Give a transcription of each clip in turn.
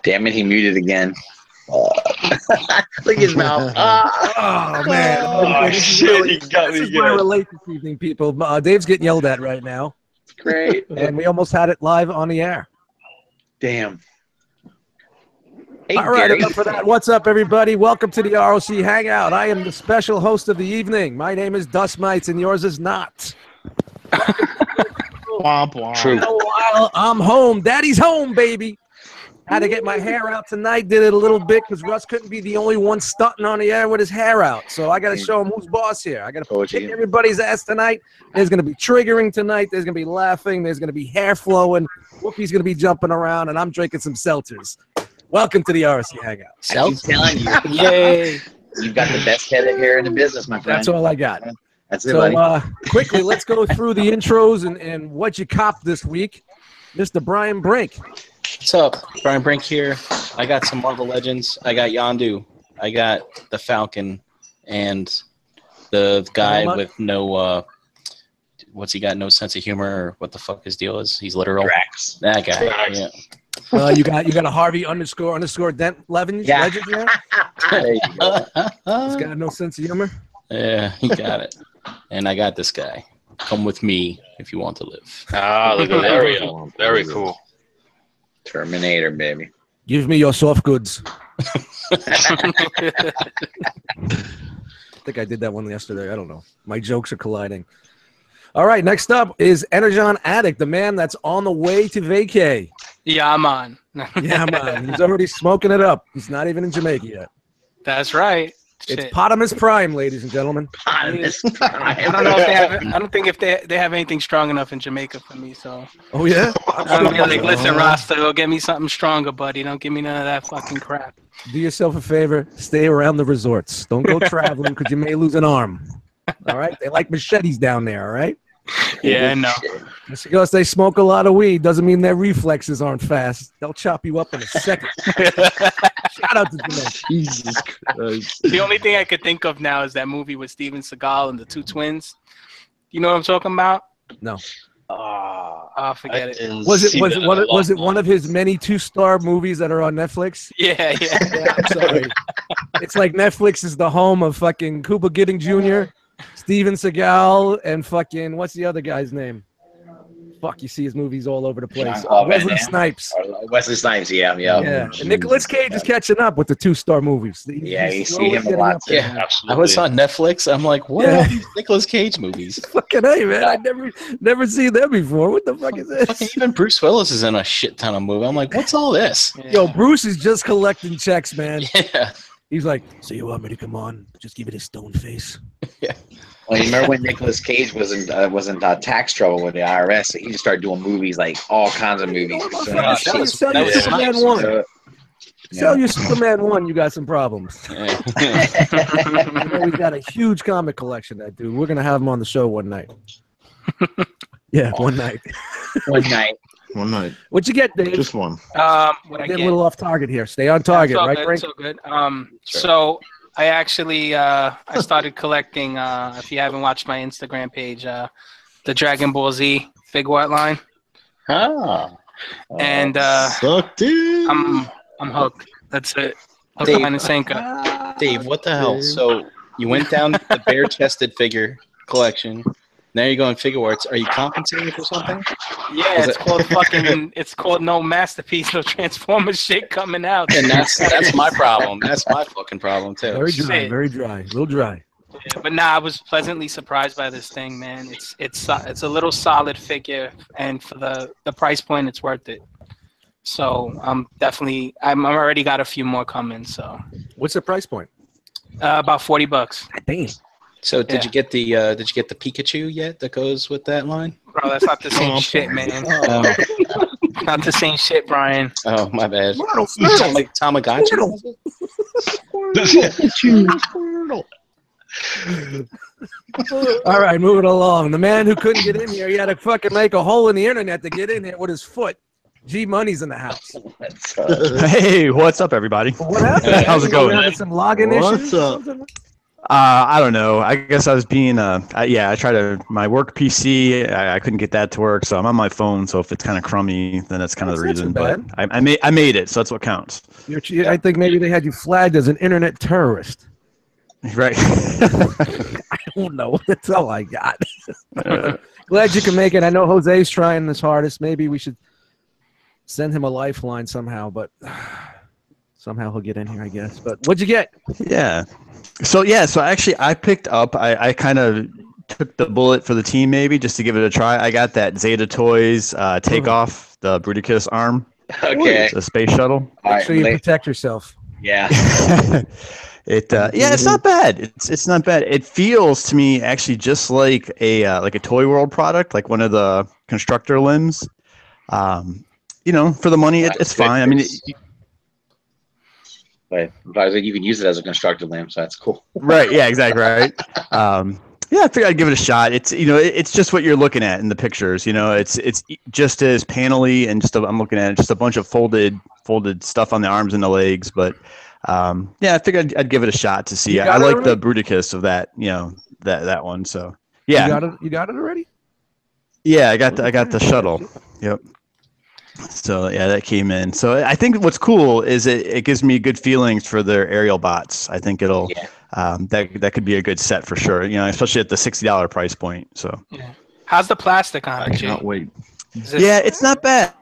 Damn it, he muted again. Look at his mouth. Oh, man. Oh, shit, he got me This is why I good. relate this evening, people. Dave's getting yelled at right now. Great. And we almost had it live on the air. Damn. Hey, All right, Gary. enough for that. What's up, everybody? Welcome to the R.O.C. Hangout. I am the special host of the evening. My name is Dust Mites, and yours is not. Womp womp. True. Well, I'm home. Daddy's home, baby. Had to get my hair out tonight. Did it a little bit because Russ couldn't be the only one stunting on the air with his hair out. So I got to show him who's boss here. I got to kick everybody's ass tonight. There's going to be triggering tonight. There's going to be laughing. There's going to be hair flowing. Whoopi's going to be jumping around, and I'm drinking some seltzers. Welcome to the R.O.C. Hangout. I'm telling you. Yay. You've got the best head of hair in the business, my friend. That's all I got. That's it, buddy. So quickly, let's go through the intros and what you copped this week. Mr. Brian Brink. What's up? Brian Brink here. I got some Marvel Legends. I got Yondu. I got the Falcon and the guy with no what's he got? No sense of humor, or what the fuck his deal is? He's literal. Drax. That guy. Drax. Yeah. You got a Harvey _ Dent Legend. Yeah. There you go. He's got no sense of humor. Yeah, he got it. And I got this guy. Come with me if you want to live. Ah, look at there we go. Very cool. Terminator, baby. Give me your soft goods. I think I did that one yesterday. I don't know. My jokes are colliding. All right, next up is Energon Addict, the man that's on the way to vacay. Yeah, man. Yeah, man. He's already smoking it up. He's not even in Jamaica yet. That's right. It's Shit. Potamus Prime, ladies and gentlemen. I don't know if they have. I don't think if they have anything strong enough in Jamaica for me. So Oh, yeah? I'm gonna be like, listen, Rasta, go get me something stronger, buddy. Don't give me none of that fucking crap. Do yourself a favor. Stay around the resorts. Don't go traveling because you may lose an arm. All right? They like machetes down there, all right? Yeah, I know. Just because they smoke a lot of weed doesn't mean their reflexes aren't fast. They'll chop you up in a second. Shout out to Jamaica. Jesus Christ. The only thing I could think of now is that movie with Steven Seagal and the two twins. You know what I'm talking about? No. Oh, forget it. Was it one of his many 2-star movies that are on Netflix? Yeah. Yeah, I'm sorry. It's like Netflix is the home of fucking Cuba Gooding Jr., Steven Seagal, and fucking, what's the other guy's name? Fuck, you see his movies all over the place. Wesley Snipes. Wesley Snipes, yeah. And Nicolas Cage is catching up with the 2-star movies. Yeah, you see him a lot. Yeah, Absolutely. I was on Netflix. I'm like, what are these Nicolas Cage movies? Fucking hey, man. I never seen them before. What the fuck is Fucking this? even Bruce Willis is in a shit ton of movies. I'm like, what's all this? Yo, Bruce is just collecting checks, man. Yeah. He's like, so you want me to come on? Just give it a stone face. Yeah. Well, you remember when Nicolas Cage was in tax trouble with the IRS? So he just started doing movies, like all kinds of movies. Sell your Superman 1. Sell your Superman 1, you got some problems. Yeah. He's got a huge comic collection, that dude. We're going to have him on the show one night. Yeah, one night. One night. One night. What'd you get, Dave? Just one. What I Get get? a little off target here. Stay on target, It's all right, good, Brink? it's all good. So I actually I started collecting. If you haven't watched my Instagram page, the Dragon Ball Z figure art line, and Sucked in. I'm hooked. That's it. Hook, Dave. line, and sinker. Dave, what the hell? So you went down the bare-chested figure collection. Now you're going figure arts. Are you compensating for something? Yeah, it's called fucking. It's called no masterpiece, no Transformers shit coming out. And that's my problem. That's my fucking problem too. Very dry, Shit. very dry. A little dry. Yeah, but nah, I was pleasantly surprised by this thing, man. It's a little solid figure, and for the price point, it's worth it. So I'm already got a few more coming. So What's the price point? about $40. Damn. So did you get the Pikachu yet that goes with that line? Bro, that's not the same shit, man. Not the same shit, Brian. Oh, my bad. Tamagotchi? All right, moving along. The man who couldn't get in here, he had to fucking make a hole in the internet to get in here with his foot. G Money's in the house. Hey, what's up, everybody? What happened? How's it going? You having some login What's issues? up? I don't know. I guess I was being I tried my work PC. I couldn't get that to work, so I'm on my phone. So if it's kind of crummy, then that's kind of the reason. But I made it, so that's what counts. I think maybe they had you flagged as an internet terrorist. Right. I don't know. That's all I got. Glad you can make it. I know Jose's trying his hardest. Maybe we should send him a lifeline somehow, but somehow he'll get in here, I guess. But what'd you get? Yeah. So actually I picked up, I kind of took the bullet for the team maybe just to give it a try. I got that Zeta Toys takeoff, the Bruticus arm. Okay. The space shuttle. Make sure you protect yourself. Yeah. It's not bad. It's not bad. It feels to me actually just like a Toy World product, like one of the constructor limbs. For the money, it's fine. I mean, but you can use it as a constructor limb, so that's cool. Right. Yeah. Exactly. Right. I figured I'd give it a shot. It's it's just what you're looking at in the pictures. It's just as panely and I'm looking at it, just a bunch of folded stuff on the arms and the legs, but. I figured I'd give it a shot to see. I like the Bruticus of that, that one. So yeah, you got it already. Yeah, I got the shuttle. Yep. So yeah, that came in. So I think what's cool is it gives me good feelings for their aerial bots. I think it'll that could be a good set for sure. Especially at the $60 price point. So yeah. How's the plastic on it? I cannot wait. It's not bad.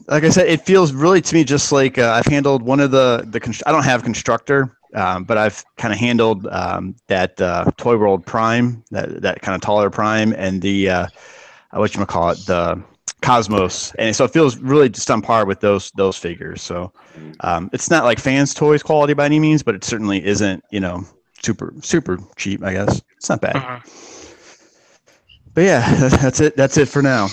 Like I said, it feels really to me just like I've handled one of the I don't have constructor, but I've kind of handled that Toy World Prime, that kind of taller Prime, and the the Cosmos, and so it feels really just on par with those figures. So it's not like Fans Toys quality by any means, but it certainly isn't super cheap. I guess it's not bad. Uh-huh. But yeah, that's it for now.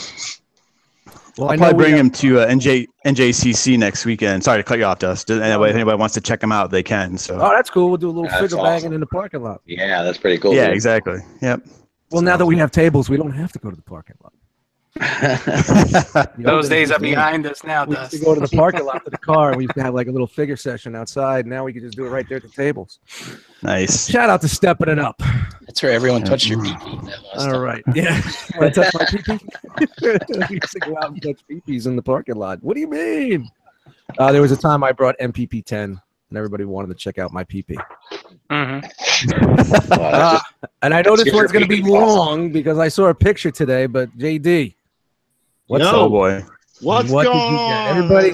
Well, I'll probably bring him to NJCC next weekend. Sorry to cut you off, Dust. Anyway, if anybody wants to check him out, they can. So. Oh, that's cool. We'll do a little figure banging in the parking lot. Yeah, that's pretty cool. Yeah, exactly. Yep. Well, now that we have tables, we don't have to go to the parking lot. Those days are behind us now, we used to go to the parking lot to the car, and we used to have like a little figure session outside. Now we can just do it right there at the tables. Nice. Shout out to stepping it up. That's where everyone touched your pee-pee. All right. Yeah. Want to touch my pee-pee? We used to go out and touch pee-pees in the parking lot. What do you mean? There was a time I brought MPP 10, and everybody wanted to check out my pee-pee. Mm-hmm. And I know this one's going to be long because I saw a picture today, but JD. What's up, boy? What's going on? Everybody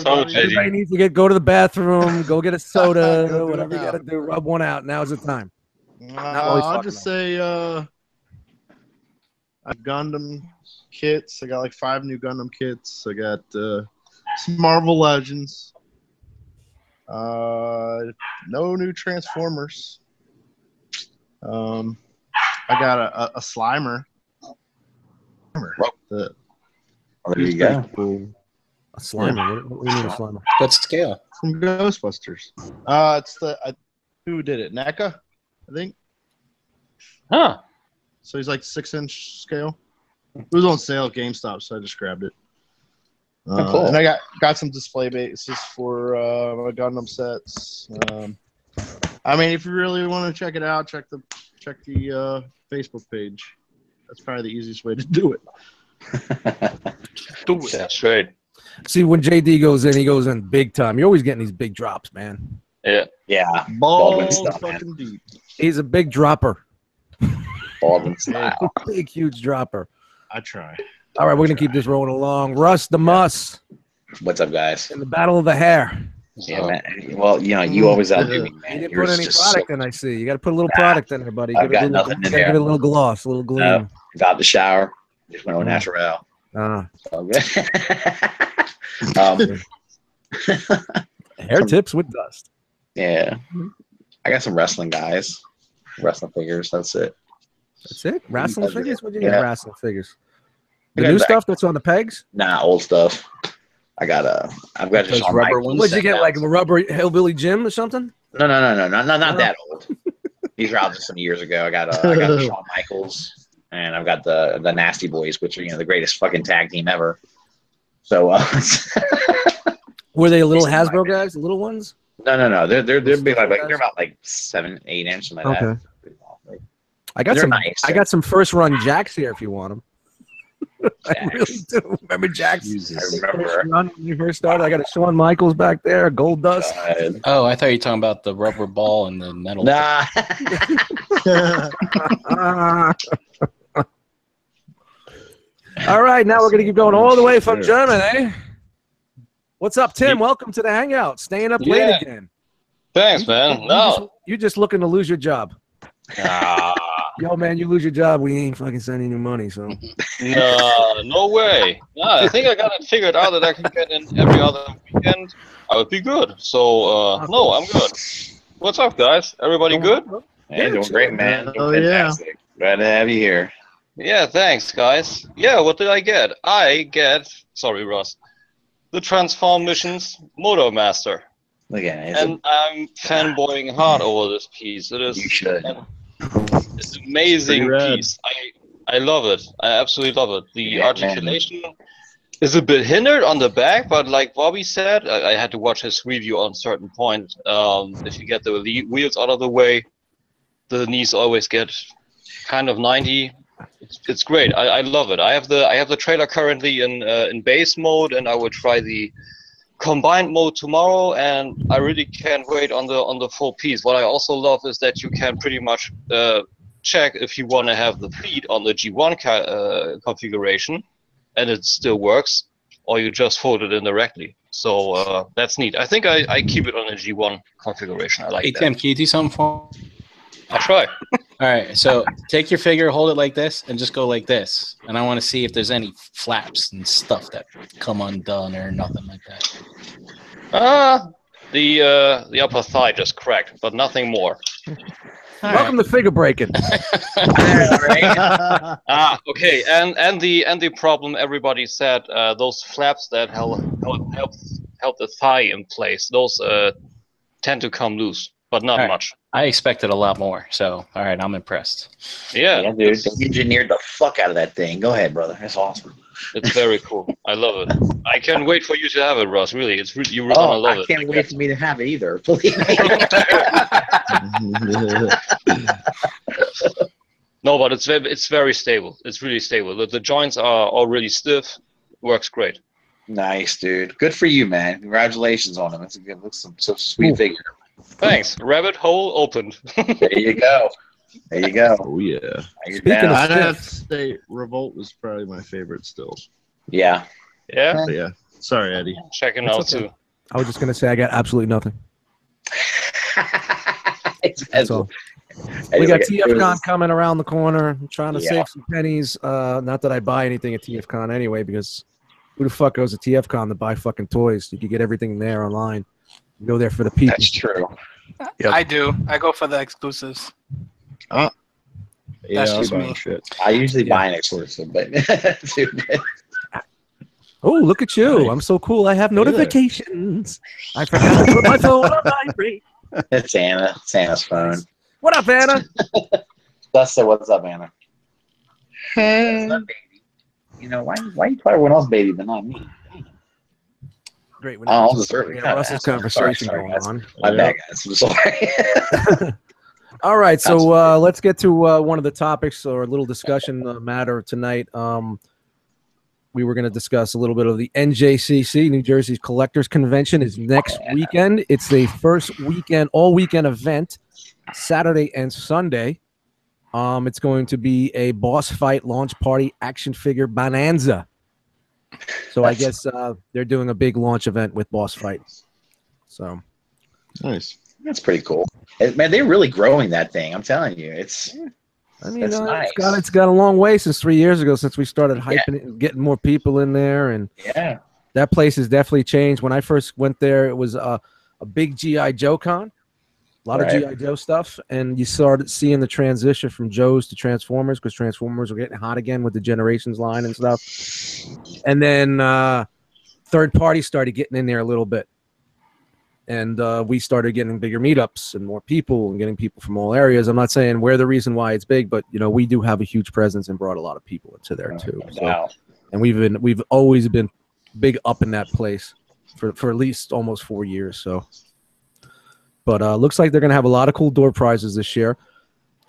needs to go to the bathroom, go get a soda, whatever you got to do, rub one out. Now's the time. I'll just say I have Gundam kits. I got like 5 new Gundam kits. I got some Marvel Legends. No new Transformers. I got a Slimer. There you go. Cool. A Slimer? What do you mean a Slimer? What scale? From Ghostbusters. It's who did it? NECA, I think. Huh. So he's like 6-inch scale. It was on sale at GameStop, so I just grabbed it. Cool. And I got some display bases for my Gundam sets. I mean, if you really want to check it out, check the Facebook page. That's probably the easiest way to do it. That's right. See, when JD goes in, he goes in big time. You're always getting these big drops, man. Yeah. Balls stuff, fucking deep. He's a big dropper. Baldwin style. Big, huge dropper. I try. All right, we're going to keep this rolling along. Russ the Muss. What's up, guys? In the Battle of the Hair. Yeah, man. Well, you always outdo me, man. You didn't put any product in, I see. You got to put a little product in there, buddy. I've got nothing in there. Give it a little gloss, a little gleam. Got the shower. Just went on natural. Hair tips with dust. Yeah. I got some wrestling guys. Wrestling figures. That's it. That's it? Wrestling figures? What'd you get? Wrestling figures. The I got new that. stuff that's on the pegs? Nah, old stuff. I've got just Those rubber ones. What'd you get, like a rubber Hillbilly Jim or something? No, not that old. These were out just some years ago. I got Shawn Michaels, and I've got the Nasty Boys, which are the greatest fucking tag team ever. So, were they little Hasbro guys, the little ones? No. They're big, they're about like 7-8 inch, something like that. I got They're some. nice. I got some first run jacks here if you want them. I Jacks. really do. Remember Jacks? I remember. Run when you first started. I got a Shawn Michaels back there, Gold Dust. Oh, I thought you were talking about the rubber ball and the metal. Nah. All right, now we're gonna keep going all the way from Germany. What's up, Tim? Welcome to the Hangout. Staying up late again. Thanks, man. You just looking to lose your job. Ah, Yo, man, you lose your job, we ain't fucking sending you money. So no way. I think I got it figured out that I can get in every other weekend. I would be good. So, no, I'm good. What's up, guys? Everybody good? Yeah, doing great, man. Oh, Doing yeah. fantastic. Glad to have you here. Yeah, thanks, guys. Yeah, what did I get? Sorry, Ross, the Transform Missions Motor Master. Look at it. And I'm fanboying hard over this piece. It is You should. It's an amazing Pretty rad. piece. I love it. I absolutely love it. The Yeah, articulation is a bit hindered on the back, but like Bobby said, I had to watch his review on certain point. If you get the wheels out of the way, the knees always get kind of 90. It's great. I love it. I have the trailer currently in base mode, and I will try the combined mode tomorrow, and I really can't wait on the full piece. What I also love is that you can pretty much check if you want to have the feet on the G1 configuration, and it still works, or you just fold it in directly. So that's neat. I think I keep it on the G1 configuration. I like Hey that. Tim, can you do something for? I'll try. All right, so take your figure, hold it like this, and just go like this. And I want to see if there's any flaps and stuff that come undone or nothing like that. The upper thigh just cracked, but nothing more. welcome to figure breaking. Okay, and the problem everybody said, those flaps that help the thigh in place, those tend to come loose, but not All right. much. I expected a lot more, so all right, I'm impressed. Yeah, Yeah, dude. They engineered the fuck out of that thing. Go ahead, brother. That's awesome. it's very cool. I love it. I can't wait for you to have it, Russ. Really, you're gonna love I it. can't wait for me to have it either. Believe me. No, but it's very stable. It's really stable. The joints are all really stiff. Works great. Nice, dude. Good for you, man. Congratulations on them. It's a good, looks so sweet figure. Thanks. Rabbit hole opened. There you go. There you go. Oh yeah. You're Speaking down. of- I'd have to say Revolt was probably my favorite still. Yeah. Yeah, But yeah. Sorry, Eddie. checking That's out okay. too. I was just gonna say I got absolutely nothing. That's all. We got TFCon coming around the corner. I'm trying to save some pennies. Not that I buy anything at TFCon anyway, because who the fuck goes to TFCon to buy fucking toys? You can get everything there online. You go there for the people. That's true. Yep. I do. I go for the exclusives. Yeah, That's I'll just buy me. shit. I usually buy an exclusive, but dude, Oh, look at you. I'm so cool. I have notifications. I forgot to put my phone on vibrate. it's Anna. It's Anna's phone. What up, Anna? Let's say what's up, Anna. What's up, baby? You know why you call everyone else baby but not me? Great. We're I'll not deserve it. Russell's conversation Sorry, going guys. on. My bad, guys. I'm sorry. All right, so let's get to one of the topics or a little discussion matter tonight. We were going to discuss a little bit of the NJCC, New Jersey's Collectors Convention, is next weekend. It's the first weekend, all weekend event, Saturday and Sunday. It's going to be a boss fight launch party action figure bonanza. So I guess they're doing a big launch event with boss fight. So Nice. That's pretty cool. Man, they're really growing that thing. I'm telling you, it's. I mean, That's nice. it's got a long way since 3 years ago since we started hyping it and getting more people in there, and Yeah. that place has definitely changed. When I first went there, it was a big GI Joe con, a lot Right. of GI Joe stuff, and you started seeing the transition from Joes to Transformers because Transformers were getting hot again with the Generations line and stuff, and then third party started getting in there a little bit. And we started getting bigger meetups and more people and getting people from all areas. I'm not saying we're the reason why it's big, but we do have a huge presence and brought a lot of people into there too. So, Wow. and we've always been big up in that place for at least almost 4 years. So, but looks like they're gonna have a lot of cool door prizes this year.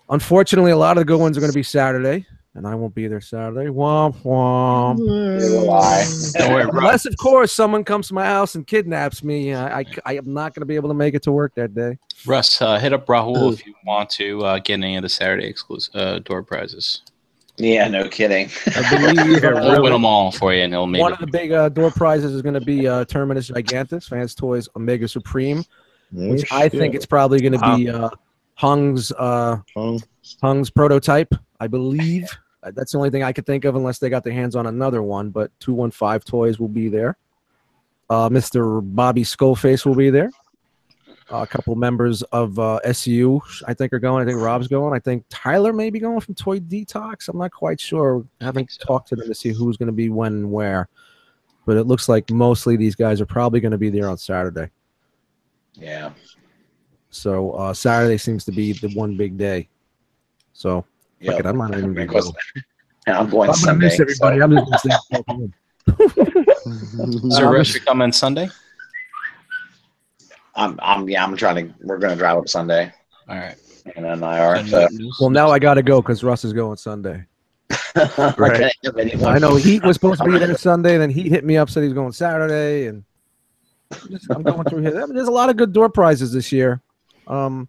Unfortunately, a lot of the good ones are going to be Saturday, and I won't be there Saturday. Womp womp. Don't worry, Rob. Unless, of course, someone comes to my house and kidnaps me. I am not going to be able to make it to work that day. Russ, hit up Rahul if you want to get any of the Saturday exclusive door prizes. Yeah, no kidding. I believe We'll win them all for you, and it'll maybe one of the big door prizes is going to be Terminus Gigantus, Fans Toys Omega Supreme, which I think it's probably going to be Hung's prototype, I believe. That's the only thing I could think of unless they got their hands on another one, but 215 Toys will be there. Mr. Bobby Skullface will be there. A couple members of SU, I think, are going. I think Rob's going. I think Tyler may be going from Toy Detox. I'm not quite sure. I haven't talked to them to see who's going to be when and where. But it looks like mostly these guys are probably going to be there on Saturday. Yeah. So Saturday seems to be the one big day. So fuck it, I'm not even going to go. I'm going I'm Sunday. Miss everybody. So. I'm just going to stay. So Russ, you're coming Sunday? I'm trying to. We're going to drive up Sunday. All right. And then I are. So. Well, now I got to go because Russ is going Sunday. Right. I know Heat was supposed to be there Sunday, then Heat hit me up, said he's going Saturday, and I'm going through here. I mean, there's a lot of good door prizes this year. It's going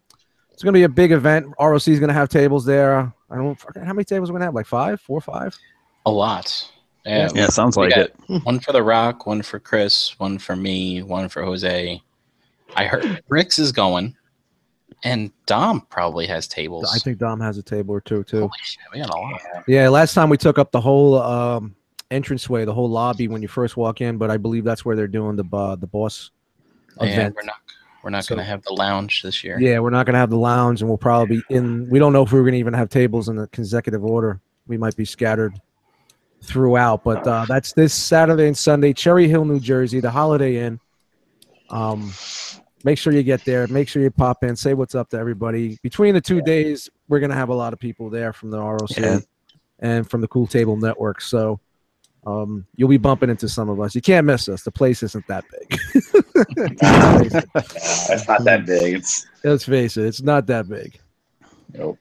to be a big event. R.O.C. is going to have tables there. I don't forget how many tables we're going to have, like 4 or 5? A lot. Yeah, sounds like it. One for The Rock, one for Chris, one for me, one for Jose. I heard Bricks is going, and Dom probably has tables. I think Dom has a table or two, too. Holy shit, we got a lot. Yeah, last time we took up the whole entranceway, the whole lobby when you first walk in, but I believe that's where they're doing the boss event. We're not going to have the lounge this year. Yeah, we're not going to have the lounge, and we'll probably be in. We don't know if we're going to even have tables in the consecutive order. We might be scattered throughout, but that's this Saturday and Sunday, Cherry Hill, New Jersey, the Holiday Inn. Make sure you get there. Make sure you pop in. Say what's up to everybody. Between the 2 days, we're going to have a lot of people there from the R.O.C. and from the Cool Table Network. So you'll be bumping into some of us. You can't miss us. The place isn't that big. It's not that big. Let's face it. It's not that big. Nope.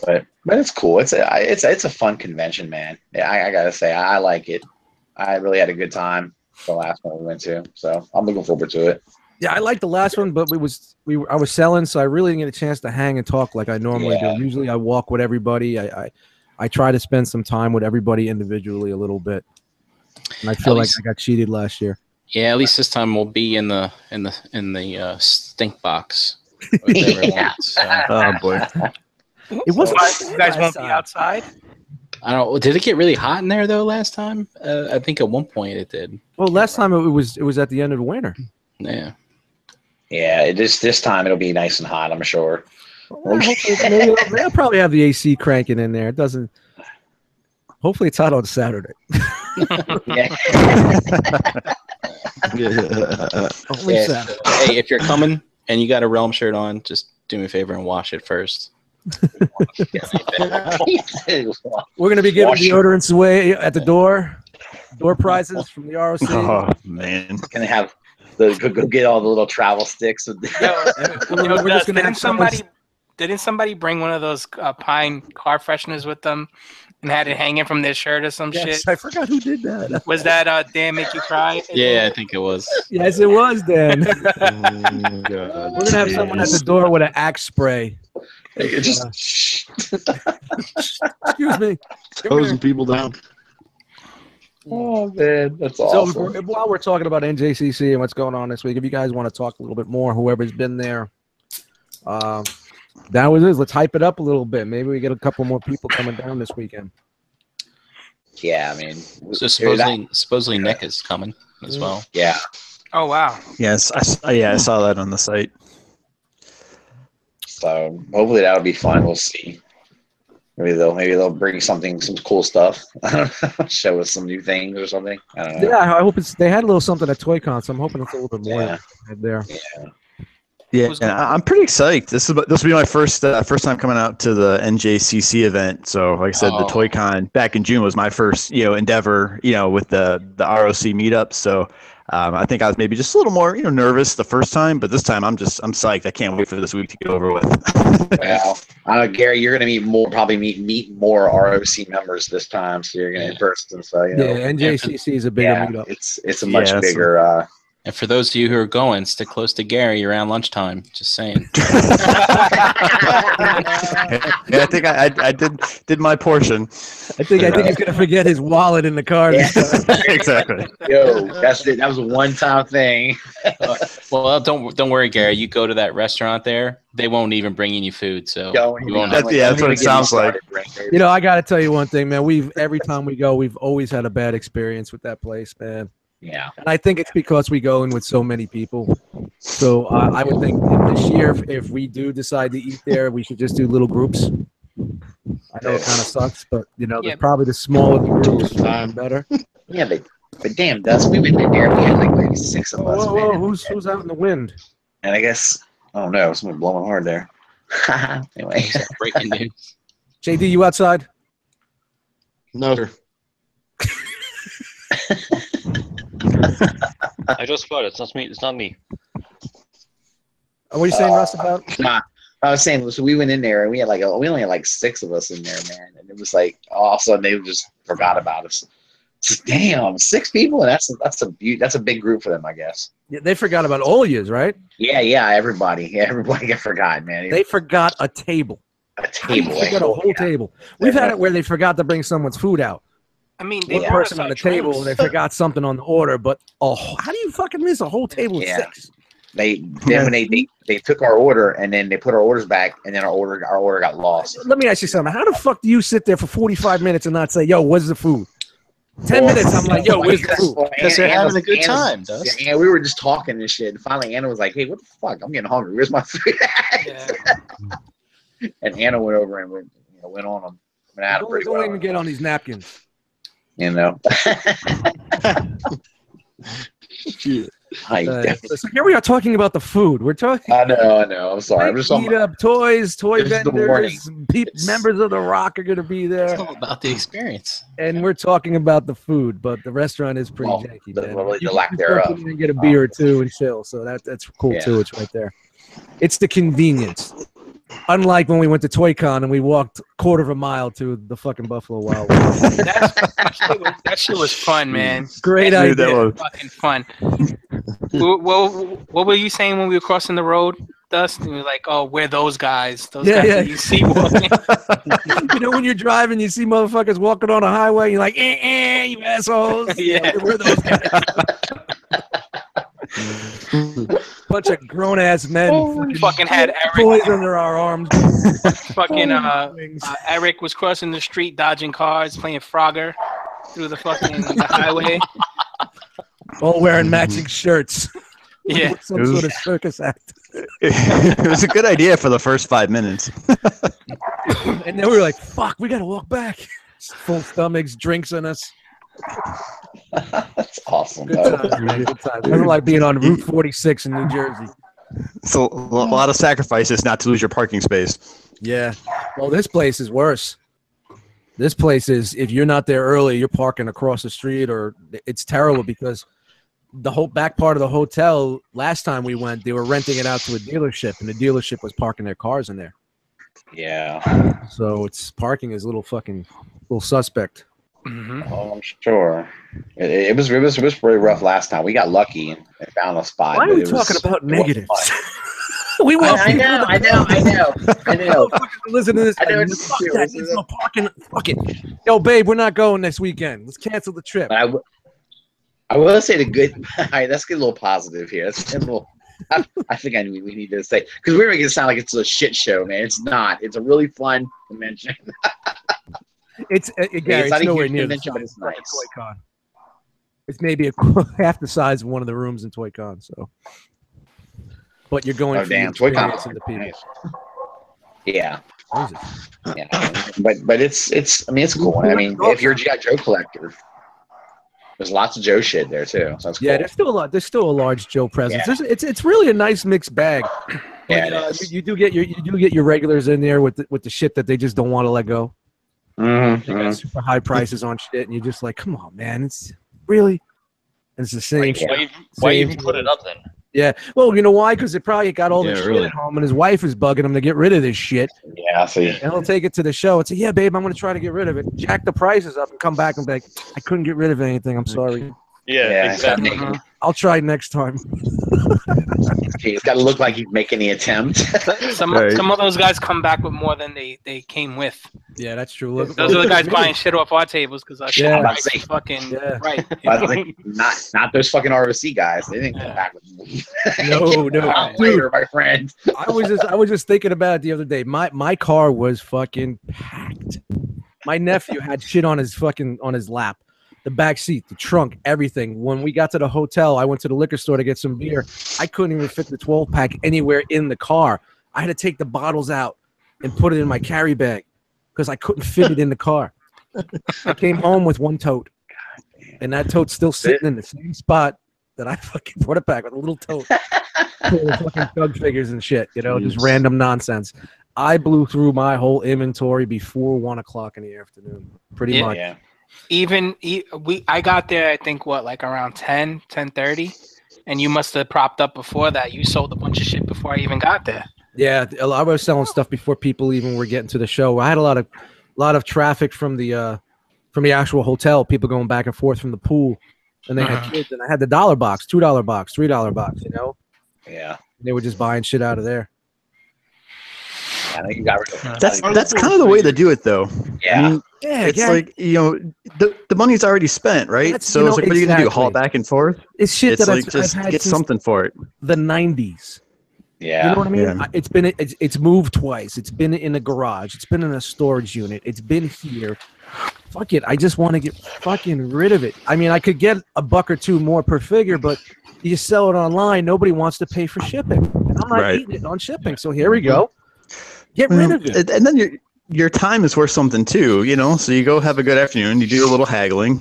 But it's cool. It's a fun convention, man. Yeah, I gotta say, I like it. I really had a good time the last one we went to, so I'm looking forward to it. Yeah, I liked the last one, but I was selling, so I really didn't get a chance to hang and talk like I normally do. Usually, I walk with everybody. I try to spend some time with everybody individually a little bit, and I feel like I got cheated last year. Yeah, at least this time we'll be in the stink box. With everyone, so. Oh boy. It wasn't. You guys won't be outside. I don't know. Did it get really hot in there though last time? I think at one point it did. Well, last time it was at the end of the winter. Yeah. Yeah, this time it'll be nice and hot, I'm sure. Well, hopefully, they'll probably have the AC cranking in there. It doesn't. Hopefully, it's hot on Saturday. Yeah. Only Saturday. Hey, if you're coming and you got a Realm shirt on, just do me a favor and wash it first. We're gonna be giving deodorants away at the door prizes from the R.O.C. Oh man, Gonna have go get all the little travel sticks. Didn't somebody bring one of those pine car fresheners with them and had it hanging from their shirt or some shit? I forgot who did that. Was that Dan Make You Cry? Yeah, I think it was. Yes, it was Dan. God. We're gonna have someone at the door with an Axe spray. Just Excuse me. Hosing people down. oh man, that's awesome. So while we're talking about NJCC and what's going on this week, if you guys want to talk a little bit more, whoever's been there, down with this. Let's hype it up a little bit. Maybe we get a couple more people coming down this weekend. Yeah, I mean, So supposedly Nick is coming as well. yeah. Oh wow. Yes, I saw that on the site. So hopefully that'll be fun. We'll see. Maybe they'll bring some cool stuff. I don't know, show us some new things or something. I don't know. Yeah, I hope they had a little something at ToyCon, so I'm hoping it's a little bit more there. Yeah, and I'm pretty psyched. This will be my first time coming out to the NJCC event. So, like I said, the ToyCon back in June was my first endeavor with the R.O.C. meetup. So I think I was maybe just a little more, nervous the first time, but this time I'm psyched. I can't wait for this week to get over with. Well, Gary, you're going to probably meet more ROC members this time, so you're going to in person. So NJCC is a bigger meetup. It's a much bigger. And for those of you who are going, stick close to Gary around lunchtime. Just saying. I think I did my portion. I think he's gonna forget his wallet in the car. Yeah. Exactly. Yo, that's it. That was a one-time thing. Well, don't worry, Gary. You go to that restaurant there, they won't even bring in you food. So you won't have that's what it sounds like. I got to tell you one thing, man. Every time we go, we've always had a bad experience with that place, man. Yeah, and I think it's because we go in with so many people. So I would think this year, if we do decide to eat there, we should just do little groups. I know it kind of sucks, but probably the smaller the groups, the better. Yeah, but damn, Dust, we went in there. We had like maybe 6 of us. Whoa, who's out in the wind? And I guess someone blowing hard there. Anyway, breaking news. JD, you outside? No, sir. I just thought it's not me. It's not me. What are you saying, Russ, about? I was saying, so we went in there and we only had like 6 of us in there, man. And it was like all of a sudden they just forgot about us. Damn, 6 people, and that's a big group for them, I guess. Yeah, they forgot about all of yous, right? Yeah, everybody got forgotten, man. They forgot a table. They forgot a whole table. We've had it where they forgot to bring someone's food out. I mean, one person on the table and they forgot something on the order, but how do you fucking miss a whole table of 6? When they took our order and then they put our orders back and then our order got lost. Let me ask you something. How the fuck do you sit there for 45 minutes and not say, "Yo, where's the food"? 10 minutes, I'm like, "Yo, where's the food?" Because they're having a good time. Yeah, we were just talking and shit. And finally, Anna was like, "Hey, what the fuck? I'm getting hungry. Where's my food?" And Anna went over and went on them. Don't even get on these napkins. So here we are talking about the food. We're talking. I know. I'm sorry. I'm just eat up toys, toy vendors, members of the R.O.C are going to be there. It's all about the experience. And we're talking about the food, but the restaurant is pretty janky, man. The lack thereof. You can get a beer or two and chill, so that's cool too. It's right there. It's the convenience. Unlike when we went to ToyCon and we walked a quarter of a mile to the fucking Buffalo Wild Wings. that shit was fun, man. Great idea. That was fucking fun. What were you saying when we were crossing the road, Dust? And we were like, "Oh, we're those guys. Those guys that you see walking." When you're driving, you see motherfuckers walking on a highway. You're like, you assholes. Yeah, we're those guys. Bunch of grown ass men fucking had Eric toys under our arms. Fucking Eric was crossing the street, dodging cars, playing Frogger through the fucking highway. All wearing matching shirts. Yeah, some sort of circus act. It was a good idea for the first 5 minutes. And then we were like, "Fuck, we gotta walk back." Full stomachs, drinks in us. That's awesome. Good time, man. Good time. Nothing like being on Route 46 in New Jersey. So a lot of sacrifices not to lose your parking space. Yeah. Well, this place is worse. This place is, if you're not there early, you're parking across the street, or it's terrible because the whole back part of the hotel, last time we went, they were renting it out to a dealership, and the dealership was parking their cars in there. Yeah. So parking is a little suspect. Mm-hmm. Oh, I'm sure. It was pretty rough last time. We got lucky and found a spot. Why are we talking about negatives? We want I know. Listen to this. I know Fuck that. There's no parking. Fuck it. Yo, babe, we're not going next weekend. Let's cancel the trip. I will say the good. All right, let's get a little positive here. Let's get a little. I think we need to say, because we're making it sound like it's a shit show, man. It's not. It's a really fun convention. It's nowhere near the size it's nice. ToyCon. It's maybe half the size of one of the rooms in ToyCon. So, but you're going for the experience and the people. Nice. Yeah. Jesus. Yeah. But it's. I mean, it's cool. I mean, if you're a G.I. Joe collector, there's lots of Joe shit there too. So that's cool. Yeah, there's still a large Joe presence. Yeah. It's really a nice mixed bag. Yeah, you do get your regulars in there with the shit that they just don't want to let go. Mm-hmm. They got super high prices on shit, and you're just like, come on, man, it's really. And it's the same shit. Why even put it up then? Yeah. Well, you know why? Because it probably got all this shit really. at home, and his wife is bugging him to get rid of this shit. Yeah, see. And he'll take it to the show and say, "Yeah, babe, I'm going to try to get rid of it." Jack the prices up and come back and be like, "I couldn't get rid of anything. I'm sorry. Yeah, exactly. I'll try next time." He's got to look like he's making the attempt. Some of those guys come back with more than they came with. Yeah, that's true. Look, those are the guys buying shit off our tables because our shit is fucking right. Not those fucking R.O.C. guys. They didn't come back with no, later, my friend. I was just thinking about it the other day. My car was fucking packed. My nephew had shit on his lap. The back seat, the trunk, everything. When we got to the hotel, I went to the liquor store to get some beer. I couldn't even fit the 12-pack anywhere in the car. I had to take the bottles out and put it in my carry bag because I couldn't fit it in the car. I came home with one tote, and that tote's still sitting in the same spot that I fucking brought it back with a little tote. Full of fucking thug figures and shit, just random nonsense. I blew through my whole inventory before 1 o'clock in the afternoon, pretty much. Yeah. I got there, I think, like around 10:30, and you must have propped up before that. You sold a bunch of shit before I even got there. Yeah, I was selling stuff before people even were getting to the show. I had a lot of traffic from the actual hotel, people going back and forth from the pool, and they had kids, and I had the $1 box, $2 box, $3 box, Yeah. They were just buying shit out of there. I think you got rid of That's kind of the way to do it, though. Yeah. I mean, it's like, the money's already spent, right? So it's like, what are you going to do? Haul it back and forth? It's shit it's that like, just I've had get something for it. The 90s. Yeah. You know what I mean? Yeah. It's moved twice. It's been in a garage. It's been in a storage unit. It's been here. Fuck it. I just want to get fucking rid of it. I mean, I could get $1 or $2 more per figure, but you sell it online. Nobody wants to pay for shipping. And I'm not eating it on shipping. So here we go. Get rid of it. And then your time is worth something too, so you go have a good afternoon, you do a little haggling,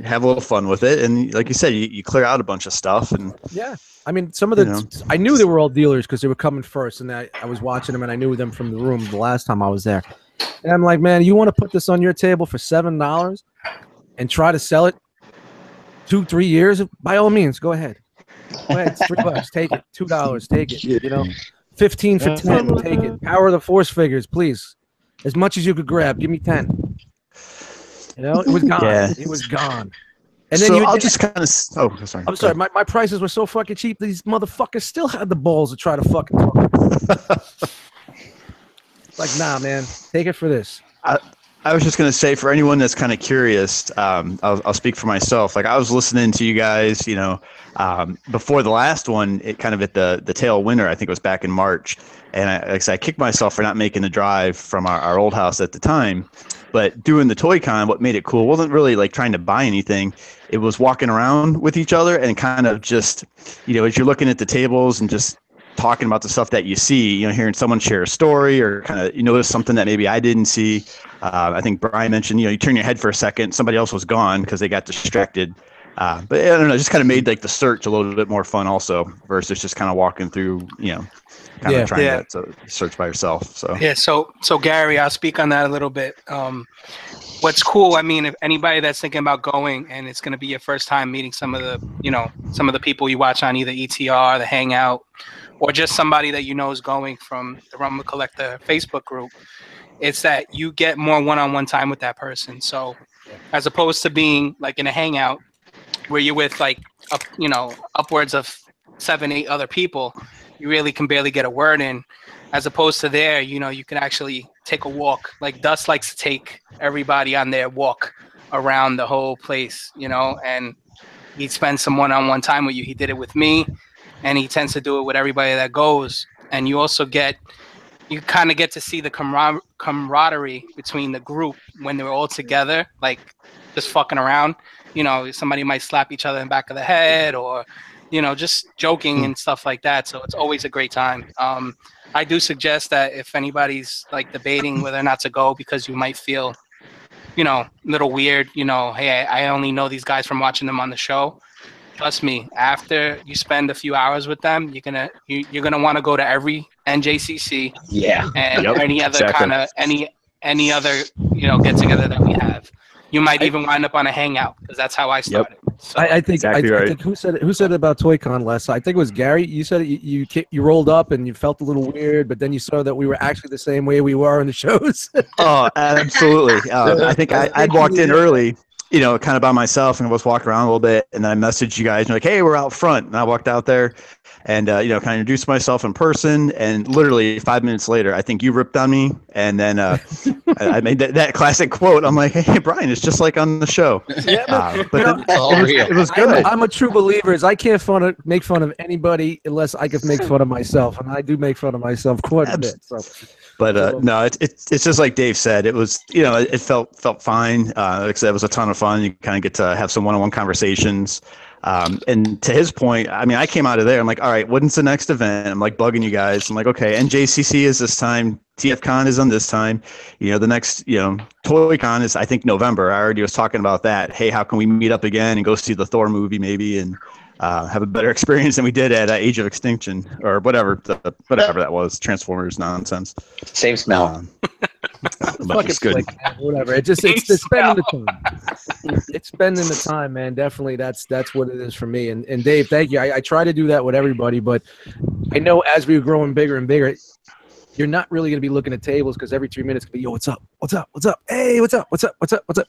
have a little fun with it. And like you said, you clear out a bunch of stuff. And yeah, I mean, some of I knew they were all dealers because they were coming first, and I was watching them and I knew them from the room the last time I was there. And I'm like, man, you want to put this on your table for $7 and try to sell it 2-3 years? By all means, go ahead. Go ahead, it's $3, take it. $2, take it. 15 for 10, take it. Power of the Force figures, please. As much as you could grab, give me 10. It was gone. Yeah. It was gone. And then I'll just kind of. Oh, sorry. I'm sorry. My prices were so fucking cheap. These motherfuckers still had the balls to try to fucking talk. Like, nah, man, take it for this. I was just gonna say, for anyone that's kind of curious, I'll speak for myself. Like, I was listening to you guys, before the last one, it kind of at the tail of winter. I think it was back in March, and I kicked myself for not making the drive from our old house at the time. But doing the Toy Con, what made it cool wasn't really like trying to buy anything. It was walking around with each other and kind of just, as you're looking at the tables and just talking about the stuff that you see, hearing someone share a story or kind of, notice something that maybe I didn't see. I think Brian mentioned, you turn your head for a second, somebody else was gone because they got distracted. But I don't know, it just kind of made like the search a little bit more fun also versus just kind of walking through, kind of trying to search by yourself. So yeah, so Gary, I'll speak on that a little bit. What's cool, I mean, if anybody that's thinking about going and it's going to be your first time meeting some of the people you watch on either ETR, the Hangout, or just somebody that is going from the Rumble Collector Facebook group, it's that you get more one-on-one time with that person. So as opposed to being like in a Hangout where you're with like upwards of 7-8 other people, you really can barely get a word in. As opposed to there, you can actually take a walk. Like Dust likes to take everybody on their walk around the whole place, and he'd spend some one-on-one time with you. He did it with me, and he tends to do it with everybody that goes. And you also you kind of get to see the camaraderie between the group when they're all together, like just fucking around. Somebody might slap each other in the back of the head or, just joking and stuff like that. So it's always a great time. I do suggest that if anybody's like debating whether or not to go because you might feel, a little weird, hey, I only know these guys from watching them on the show. Trust me, after you spend a few hours with them, you're gonna want to go to every NJCC, and any other kind of any other get together that we have. You might even wind up on a Hangout because that's how I started. So, I think Exactly I right. think who said it about ToyCon last? I think it was Gary. You said it, you rolled up and you felt a little weird, but then you saw that we were actually the same way we were in the shows. Oh, absolutely. I think I'd walked in early, you know, kind of by myself, and was walking around a little bit, and then I messaged you guys, and you're like, "Hey, we're out front," and I walked out there, and you know, kind of introduced myself in person, and literally 5 minutes later, I think you ripped on me, and then I made that classic quote. I'm like, "Hey, Brian, it's just like on the show." But then, it was good. I'm a true believer. Is I can't make fun of anybody unless I can make fun of myself, and I do make fun of myself quite a bit. So. But no, it's just like Dave said. It was, you know, it felt fine. Like I said, it was a ton of fun. You kind of get to have some one-on-one conversations. And to his point, I mean, I came out of there. I'm like, all right, when's the next event? I'm like bugging you guys. I'm like, okay, NJCC is this time. TFCon is on this time. You know, the next, you know, ToyCon is, I think, November. I already was talking about that. Hey, how can we meet up again and go see the Thor movie maybe and have a better experience than we did at Age of Extinction or whatever that was, Transformers nonsense. Same smell. But it's good. Whatever. It's spending the time. It's spending the time, man. Definitely, that's what it is for me. And Dave, thank you. I try to do that with everybody, but I know as we're growing bigger and bigger, you're not really going to be looking at tables because every 3 minutes could be, yo, what's up? What's up? What's up? Hey, what's up? What's up? What's up? What's up?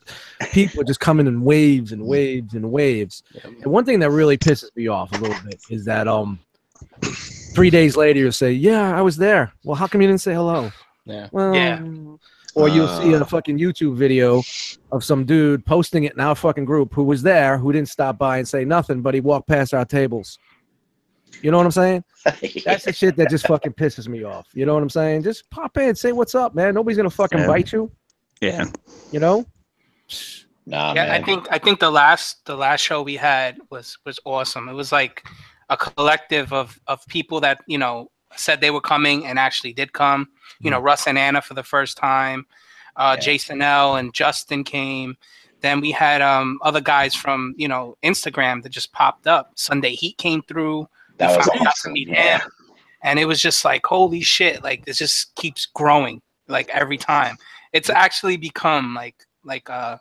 People are just coming in waves and waves and waves. And one thing that really pisses me off a little bit is that 3 days later you'll say, yeah, I was there. Well, how come you didn't say hello? Yeah. Well, Yeah. Or you'll see a fucking YouTube video of some dude posting it in our fucking group who was there, who didn't stop by and say nothing, but he walked past our tables. You know what I'm saying? That's the shit that just fucking pisses me off. You know what I'm saying? Just pop in, say what's up, man. Nobody's gonna fucking bite you. Yeah. You know? Nah, yeah, man. I think the last show we had was awesome. It was like a collective of people that, you know, said they were coming and actually did come. You know, Russ and Anna for the first time. Jason L. and Justin came. Then we had other guys from, you know, Instagram that just popped up. Sunday Heat came through. That was got to awesome. meet him. And it was just like, holy shit, like this just keeps growing like every time. It's actually become like a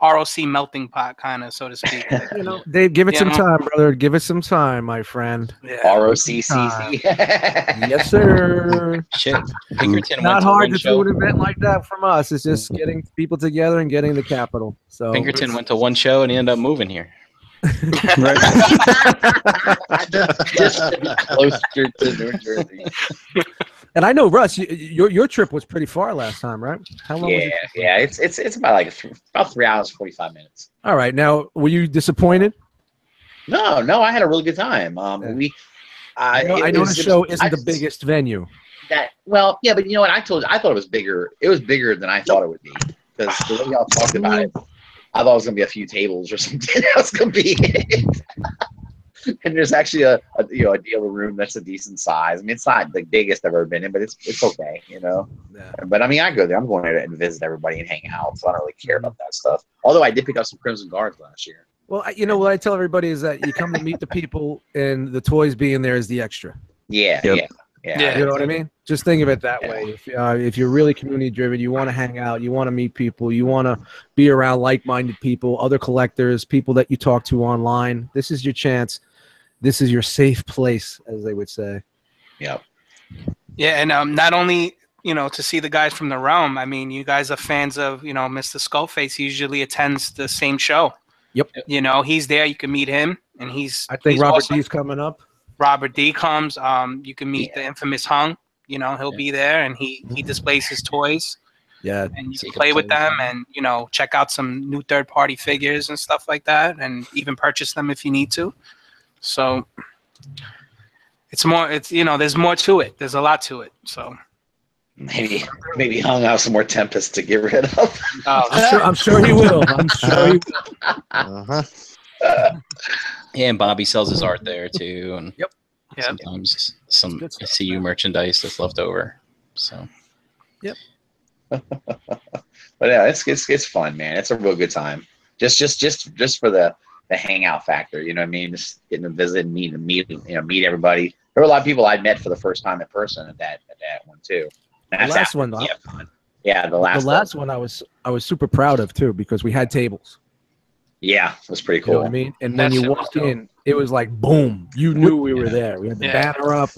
R.O.C. melting pot kind of, so to speak. Like, You know, Dave, give it some time, brother. Give it some time, my friend. Yeah. R.O.C.C.C. Yes, sir. Shit. Pinkerton Not went to hard one to show. do an event like that from us. It's just getting people together and getting the capital. So Pinkerton went to one show and he ended up moving here. Right. Just to be closer to New Jersey. And I know, Russ, your trip was pretty far last time, right? How long was it? Yeah. It's about like about 3 hours 45 minutes. All right. Now, were you disappointed? No, I had a really good time. I know the show isn't the biggest venue. Well, yeah, but you know what? I thought it was bigger. It was bigger than I thought it would be because the way y'all talked about it, I thought it was gonna be a few tables or something. That was gonna be it. And there's actually a dealer room that's a decent size. I mean, it's not the biggest I've ever been in, but it's okay, you know. Yeah. But I mean, I go there. I'm going there and visit everybody and hang out, so I don't really care about that stuff. Although I did pick up some Crimson Guards last year. Well, you know what I tell everybody is that you come to meet the people, and the toys being there is the extra. Yeah. Yeah. You know what I mean? Just think of it that way. If you're really community driven, you want to hang out, you want to meet people, you want to be around like-minded people, other collectors, people that you talk to online. This is your chance. This is your safe place, as they would say. Yep. Yeah, and not only, you know, to see the guys from the realm. I mean, you guys are fans of, you know, Mr. Skullface. He usually attends the same show. Yep. You know, he's there. You can meet him, and I think Robert awesome. D's coming up. Robert D comes. You can meet the infamous Hung. You know, he'll be there, and he displays his toys. Yeah. And you can play with them, and you know, check out some new third-party figures and stuff like that, and even purchase them if you need to. So it's you know, there's more to it. There's a lot to it. So maybe Hung out some more Tempest to get rid of. I'm sure he will. I'm sure he will. Yeah, and Bobby sells his art there too, and Yep. sometimes some CU merchandise that's left over. So, yep. But yeah, it's fun, man. It's a real good time. Just for the hangout factor, you know what I mean? Just getting to visit and meet everybody. There were a lot of people I met for the first time in person at that one too. The last one, though. Yeah, the last one I was super proud of too, because we had tables. Yeah, it was pretty You know cool. what I mean? And when That you shit was walked in, it was like boom. You knew we were there. We had the banner up.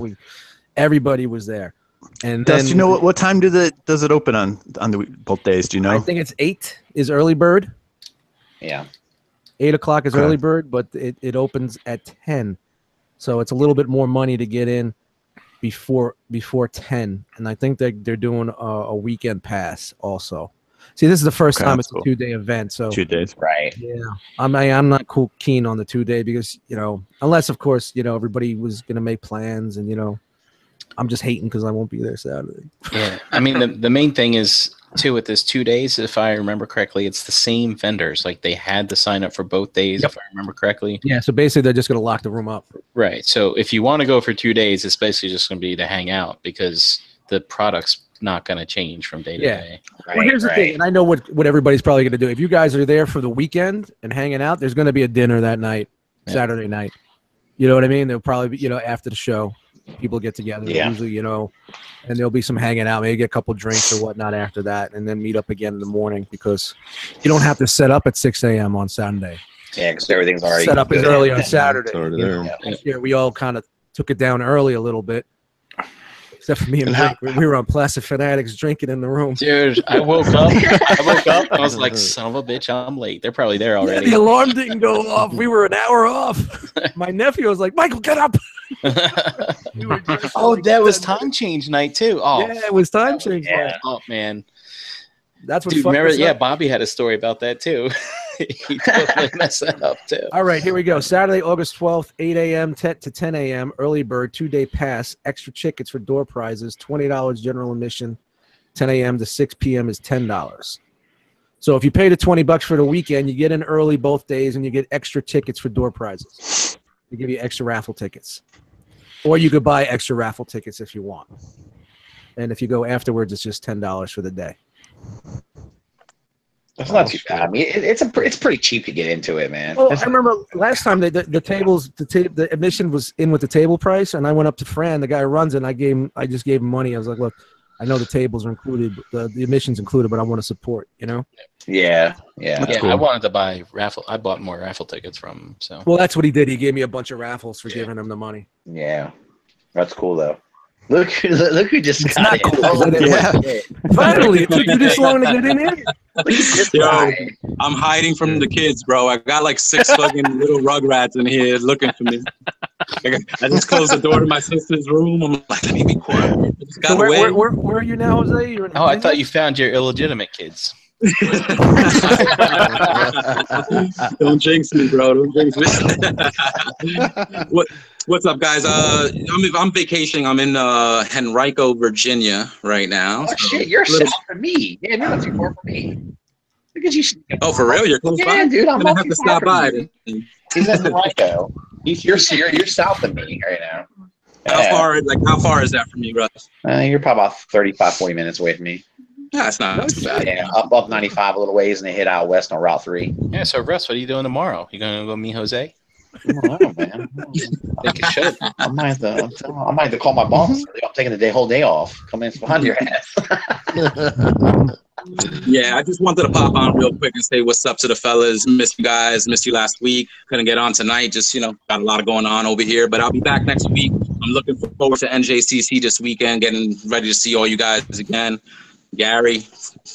Everybody was there. And Dust, then, you know what time does it open on both days? Do you know? I think it's 8 is early bird. Yeah. 8 o'clock is Okay. early bird, but it opens at 10. So it's a little bit more money to get in before 10. And I think they're doing a weekend pass also. See, this is the first time it's a 2-day event. So 2 days. Right. yeah, I'm not keen on the 2-day because, unless of course, everybody was going to make plans and, I'm just hating because I won't be there Saturday. Yeah, I mean the main thing is too with this 2 days, if I remember correctly, it's the same vendors. Like they had to sign up for both days, if I remember correctly. Yeah, so basically they're just going to lock the room up. Right. So if you want to go for 2 days, it's basically just going to be to hang out because the product's not going to change from day to day. Well, here's the thing, and I know what everybody's probably going to do. If you guys are there for the weekend and hanging out, there's going to be a dinner that night, Saturday night. You know what I mean? There'll probably be, after the show, people get together. Yeah. Usually, and there'll be some hanging out, maybe get a couple drinks or whatnot after that, and then meet up again in the morning because you don't have to set up at 6 a.m. on Sunday. Yeah, because everything's already set up as early on Saturday. It's already there. This year we all kind of took it down early a little bit. Except for me and Rick, we were on Placid Fanatics drinking in the room. Dude, I woke up. I was like, son of a bitch, I'm late. They're probably there already. Yeah, the alarm didn't go off. We were an hour off. My nephew was like, Michael, get up. Oh, that was time change night too. Oh, yeah, it was time change night. Oh man, that's what. Dude, remember? Yeah, Bobby had a story about that too. He totally messed that up too. All right, here we go. Saturday, August 12th, 8 a.m. to 10 a.m. Early bird, 2-day pass. Extra tickets for door prizes. $20 general admission. 10 a.m. to 6 p.m. is $10. So if you pay the $20 for the weekend, you get in early both days, and you get extra tickets for door prizes. They give you extra raffle tickets, or you could buy extra raffle tickets if you want. And if you go afterwards, it's just $10 for the day. That's not too bad. I mean, it's pretty cheap to get into it, man. Well, I remember last time the admission was in with the table price, and I went up to Fran, the guy who runs it, and I just gave him money. I was like, look, I know the tables are included, the admission's included, but I want to support, Yeah. Cool. I wanted to buy raffle. I bought more raffle tickets from him. So. Well, that's what he did. He gave me a bunch of raffles for giving him the money. Yeah, that's cool though. Look who just got it. Cool. Finally, it took you this long to get in here? Yo, I'm hiding from the kids, bro. I got like 6 fucking little rugrats in here looking for me. I just closed the door to my sister's room. I'm like, let me be quiet. So where are you now, Jose? You're in I thought you found your illegitimate kids. Don't jinx me, bro. Don't jinx me. What's up, guys? I'm vacationing. I'm in Henrico, Virginia right now. Oh shit, you're south of me. Yeah, you're not too far from me. Look at you. Oh, for real? You're close by? Yeah, dude. I'm gonna have to stop by. He's in Henrico. You're south of me right now. How far is that from you, Russ? You're probably about 35, 40 minutes away from me. Yeah, that's not too bad. Yeah, up 95 a little ways and then hit out west on Route 3. Yeah, so Russ, what are you doing tomorrow? You gonna go meet Jose? I don't know, man. I might have to call my boss. I'm taking the whole day off. Come in behind your ass. Yeah, I just wanted to pop on real quick and say what's up to the fellas. Missed you guys. Missed you last week. Couldn't get on tonight. Just, got a lot going on over here. But I'll be back next week. I'm looking forward to NJCC this weekend. Getting ready to see all you guys again. Gary,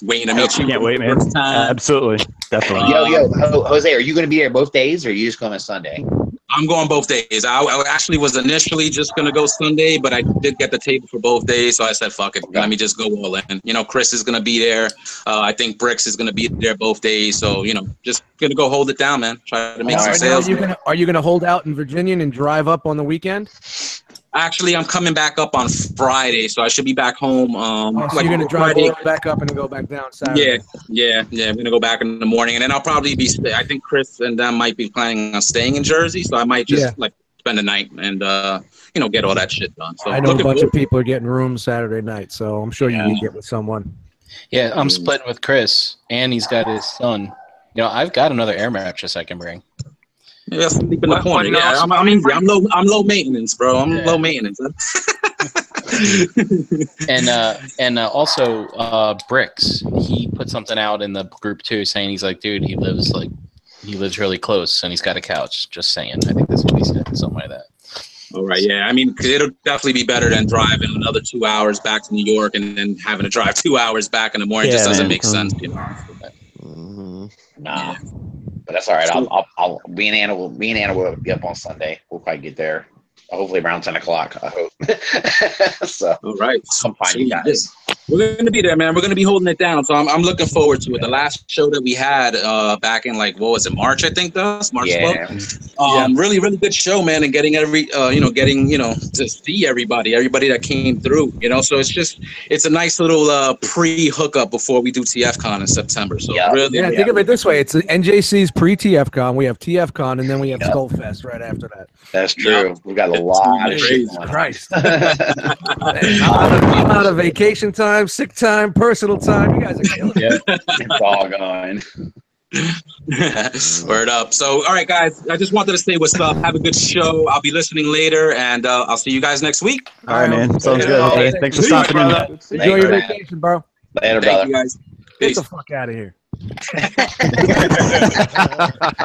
waiting to meet you. Can't wait, man. Absolutely. Definitely. Yo, Jose, are you going to be there both days or are you just going on Sunday? I'm going both days. I actually was initially just going to go Sunday, but I did get the table for both days. So I said, fuck it. Let me just go all in. Chris is going to be there. I think Bricks is going to be there both days. So, just going to go hold it down, man. Try to make some sales. Are you going to hold out in Virginia and drive up on the weekend? Actually, I'm coming back up on Friday, so I should be back home. So you're going to drive back up and then go back down Saturday? Yeah. I'm going to go back in the morning, and then I'll probably I think Chris and them might be planning on staying in Jersey, so I might just spend the night and get all that shit done. So I know a bunch of people are getting rooms Saturday night, so I'm sure you can get with someone. Yeah, I'm splitting with Chris, and he's got his son. I've got another air mattress I can bring. Yeah, sleep in the corner. Yeah, I'm easy. I'm low maintenance, bro. I'm low maintenance. and also Bricks. He put something out in the group too, saying he's like, dude, he lives like he lives really close and he's got a couch. Just saying. I think that's what he said. Something like that. All right, yeah. I mean, it'll definitely be better than driving another 2 hours back to New York and then having to drive 2 hours back in the morning. Just doesn't make sense, you know. Nah, but that's all right. I'll me and Anna will be up on Sunday. We'll probably get there. Hopefully around 10 o'clock. I hope. So all right, come find you guys. We're gonna be there, man. We're gonna be holding it down. So I'm looking forward to it. The last show that we had back in like, what was it, March? I think March 12th. Really, really good show, man. And getting to see everybody that came through. You know, so it's a nice little pre-hookup before we do TFCon in September. So think of it this way: it's NJC's pre-TFCon. We have TFCon, and then we have Skullfest right after that. That's true. Yep. We got a lot of shit going on. Christ. I'm out of vacation time, sick time, personal time. You guys are killing it. It's all gone. Word up. So, all right, guys. I just wanted to say what's up. Have a good show. I'll be listening later, and I'll see you guys next week. All right, man. Sounds good. Hey, thanks for stopping in. Enjoy your vacation, bro. Later, brother. Thank you, guys. Get the fuck out of here.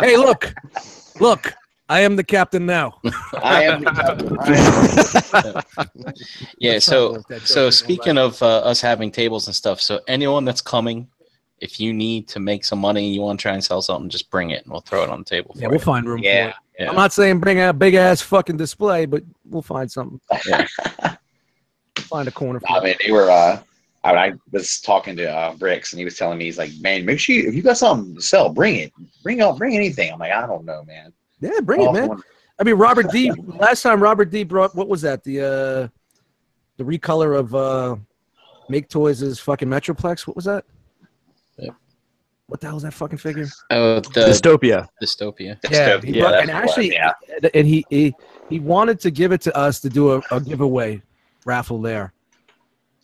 Hey, look. I am the captain now. I am the captain. Yeah, so speaking of us having tables and stuff, so anyone that's coming, if you need to make some money and you want to try and sell something, just bring it and we'll throw it on the table for you. We'll find room for it. Yeah. I'm not saying bring a big ass fucking display, but we'll find something. Yeah. Find a corner for I mean, they were I was talking to Bricks and he was telling me, he's like, man, make sure if you got something to sell, bring it. Bring anything. I'm like, I don't know, man. Yeah, bring it, man. I mean, Robert D. Last time Robert D. brought, what was that? The recolor of Make Toys' fucking Metroplex. What was that? Yeah. What the hell was that fucking figure? Oh, Dystopia. Yeah, he brought, and actually, and he wanted to give it to us to do a giveaway raffle there,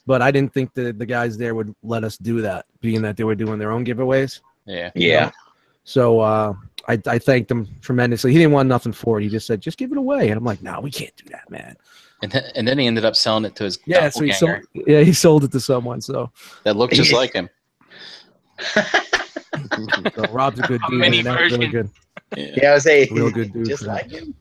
but I didn't think the guys there would let us do that, being that they were doing their own giveaways. Yeah. You know? So I thanked him tremendously. He didn't want nothing for it. He just said, just give it away. And I'm like, no, we can't do that, man. And then he ended up selling it to his so he sold it to someone. So that looked just like him. So Rob's a good dude. Mini That was version. really good. Yeah, I was a Real good dude. just like him.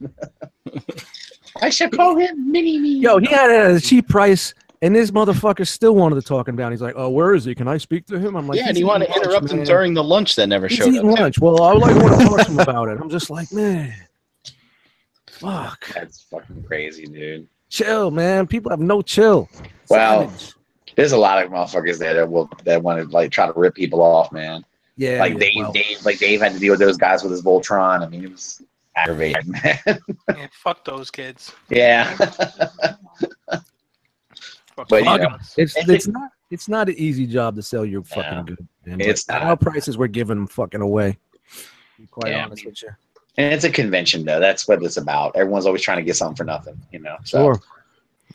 I should call him Mini Me. Yo, he had it at a cheap price, and this motherfucker still wanted to talk about him. He's like, oh, where is he? Can I speak to him? I'm like, yeah, and he wanted to interrupt him during the lunch that never He's showed eating up. lunch. Well, I would like to talk to him about it. I'm just like, man, fuck. That's fucking crazy, dude. Chill, man. People have no chill. Well, Savage. there's a lot of motherfuckers there that want to like try to rip people off, man. Yeah, like Dave had to deal with those guys with his Voltron. I mean, it was aggravating, man. Yeah, fuck those kids. Yeah. But you know, it's not an easy job to sell your fucking good. And it's at not. our prices, we're giving them fucking away. To be quite honest with you. And it's a convention, though. That's what it's about. Everyone's always trying to get something for nothing, you know. So Sure.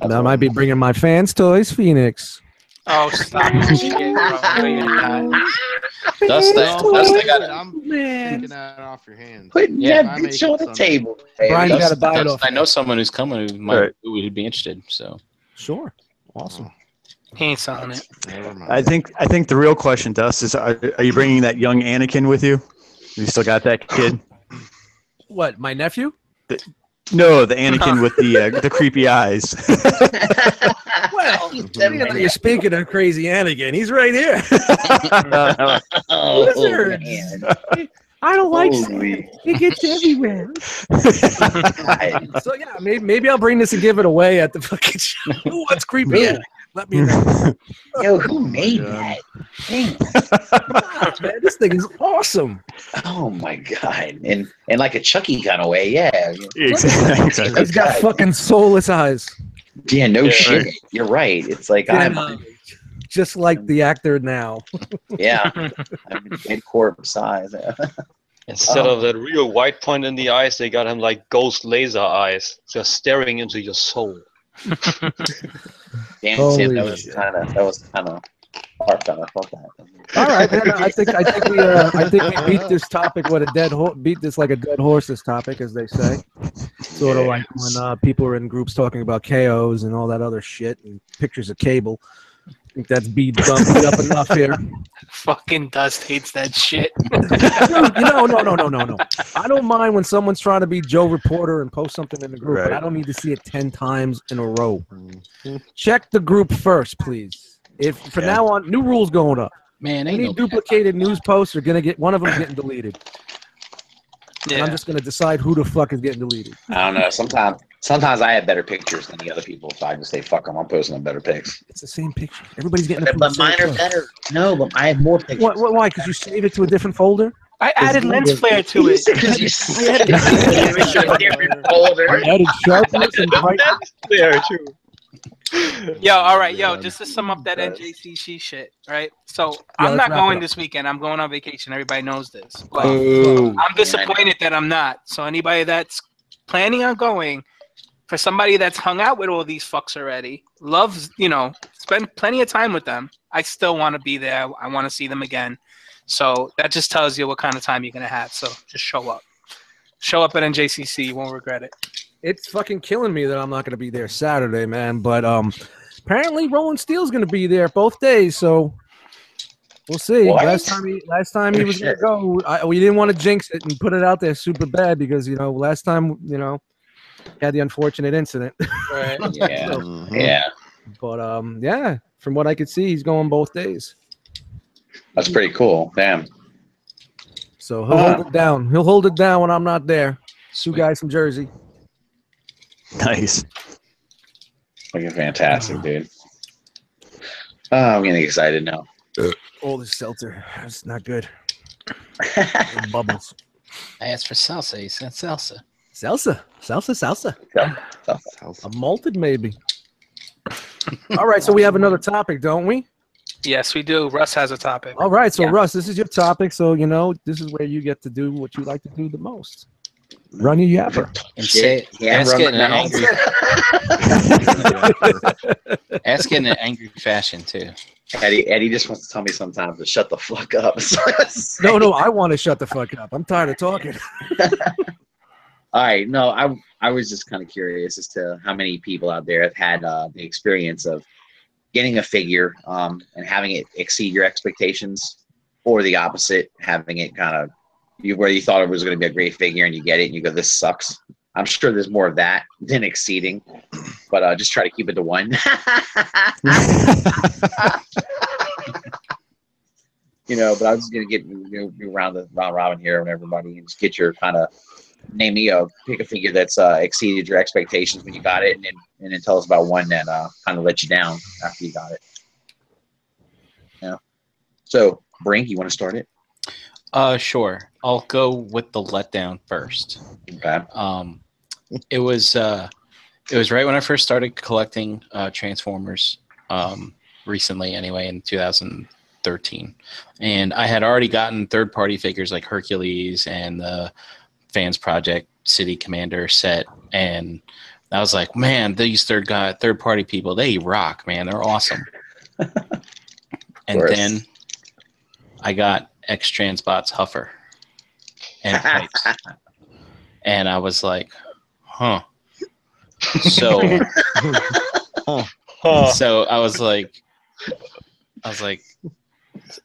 And I might be bringing my fans toys, Phoenix. Oh, stop. That's the guy. I'm taking that off your hands. Putting that bitch on the table. Brian's got to buy it off. I know someone who's coming who would be interested. So Sure. Awesome. He ain't selling it. I think the real question to us is: Are you bringing that young Anakin with you? You still got that kid? What? My nephew? No, the Anakin with the creepy eyes. Well, you're speaking of crazy Anakin. He's right here. Lizards. Man. I don't like it. It gets everywhere. So yeah, maybe I'll bring this and give it away at the fucking show. Who wants creepy? Yeah. Let me know. Yo, who made that? Damn. Man, this thing is awesome. Oh my god! And like a Chucky kind of way, yeah. Exactly. He's got fucking soulless eyes. Yeah, no shit. Right. You're right. It's like I'm just like the actor now. Yeah, I'm dead corpse size. Instead of that real white point in the eyes, they got him like ghost laser eyes, just staring into your soul. Damn, Tim, that was kind of heartfelt. I felt that. All right, man. I think we beat this topic with a dead horse. Beat this like a dead horse. This topic, as they say, sort of like when people are in groups talking about KOs and all that other shit and pictures of Cable. think that's beat up enough here. Fucking Dust hates that shit. No. I don't mind when someone's trying to be Joe Reporter and post something in the group, but I don't need to see it 10 times in a row. Check the group first, please. If from now on, new rules going up. Man, any duplicated news posts are gonna get one of them getting deleted. Yeah. And I'm just gonna decide who the fuck is getting deleted. I don't know. Sometimes I have better pictures than the other people, so I just say fuck them. I'm posting them better pics. It's the same picture. Everybody's getting. But mine are better. No, but I have more pictures. Why? Because you save it to a different folder. I added lens flare to it. Because you added sharpness and lens flare too. Yo, all right, just to sum up that NJCC shit, right? So I'm not going this weekend. I'm going on vacation. Everybody knows this. But I'm disappointed that I'm not. So anybody that's planning on going, for somebody that's hung out with all these fucks already, loves, spend plenty of time with them, I still want to be there. I want to see them again. So that just tells you what kind of time you're going to have. So just show up. Show up at NJCC. You won't regret it. It's fucking killing me that I'm not going to be there Saturday, man. But apparently Rolling Steel's going to be there both days, so we'll see. What? Last time he was going to go, we didn't want to jinx it and put it out there super bad because last time had the unfortunate incident. Right. Yeah. So, yeah. But yeah, from what I could see, he's going both days. That's pretty cool. Damn. So he'll hold it down. He'll hold it down when I'm not there. Two guys from Jersey. Nice. Looking fantastic, dude. I'm getting excited now. All this seltzer. It's not good. Bubbles. I asked for salsa. You said salsa. Salsa. A malted maybe. All right, so we have another topic, don't we? Yes, we do. Russ has a topic. All right, so Russ, this is your topic. So, this is where you get to do what you like to do the most. Run your yapper. And say, ask it in an angry ask it in an angry fashion, too. Eddie just wants to tell me sometimes to shut the fuck up. No, I want to shut the fuck up. I'm tired of talking. All right, no, I was just kind of curious as to how many people out there have had the experience of getting a figure and having it exceed your expectations, or the opposite, having it kind of where you thought it was going to be a great figure and you get it and you go, this sucks. I'm sure there's more of that than exceeding, but just try to keep it to one. But I was going to get around the round robin here and everybody and just get your kind of pick a figure that's exceeded your expectations when you got it, and then tell us about one that kind of let you down after you got it. Yeah. So, Brink, you want to start it? Sure. I'll go with the letdown first. Okay. It was right when I first started collecting Transformers. Recently, anyway, in 2013, and I had already gotten third-party figures like Hercules and the Fans Project City Commander set, and I was like, man, these third-party people, they rock, man. They're awesome. And then I got X-Transbots Huffer and Pipes. And I was like, huh. So I was like,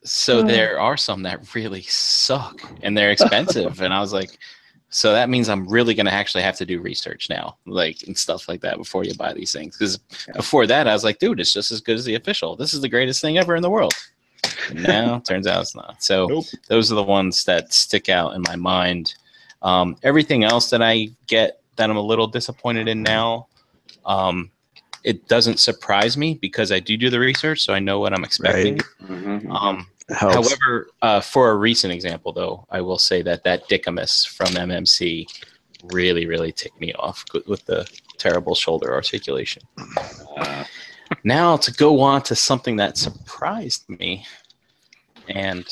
so there are some that really suck and they're expensive. And I was like, so that means I'm really going to actually have to do research now, and stuff like that before you buy these things. Because before that, I was like, dude, it's just as good as the official. This is the greatest thing ever in the world. And now, turns out it's not. So those are the ones that stick out in my mind. Everything else that I get that I'm a little disappointed in now, it doesn't surprise me because I do the research, so I know what I'm expecting. Right. However, for a recent example, though, I will say that Dickamus from MMC really, really ticked me off with the terrible shoulder articulation. Now to go on to something that surprised me and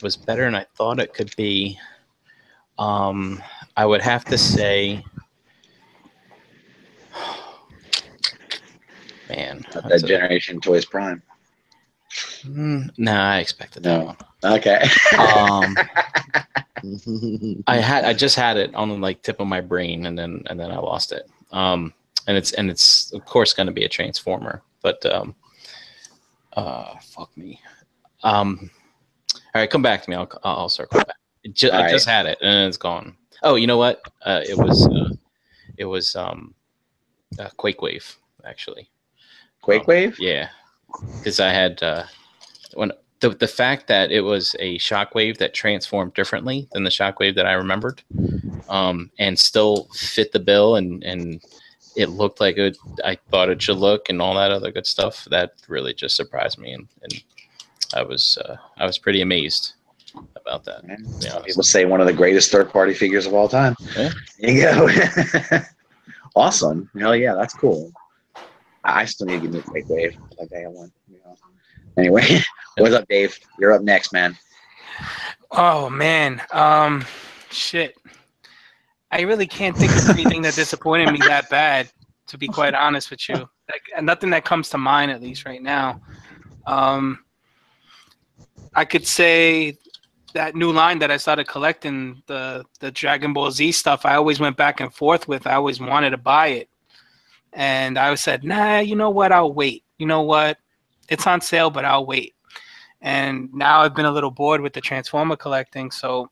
was better than I thought it could be, I would have to say, man, that Generation Toys Prime. Nah, I expected that one. Okay. I just had it on the tip of my brain, and then I lost it. And it's of course going to be a Transformer, but Fuck me. All right, come back to me. I'll circle back. I just had it and it's gone. Oh, you know what? It was Quake Wave actually. Quake Wave? Yeah, because I had when the fact that it was a shockwave that transformed differently than the shockwave that I remembered, and still fit the bill and it looked like I thought it should look and all that other good stuff. That really just surprised me, and I was pretty amazed about that. Some people say one of the greatest third-party figures of all time. Yeah. There you go. Awesome. Hell yeah, that's cool. I still need to give me a Quake Wave. Like I have one. You know. Anyway, what's up, Dave? You're up next, man. Oh man, shit. I really can't think of anything that disappointed me that bad, to be quite honest with you. Like, nothing that comes to mind, at least right now. I could say that new line that I started collecting, the Dragon Ball Z stuff, I always went back and forth with. I always wanted to buy it. And I said, nah, you know what? I'll wait. You know what? It's on sale, but I'll wait. And now I've been a little bored with the Transformer collecting, so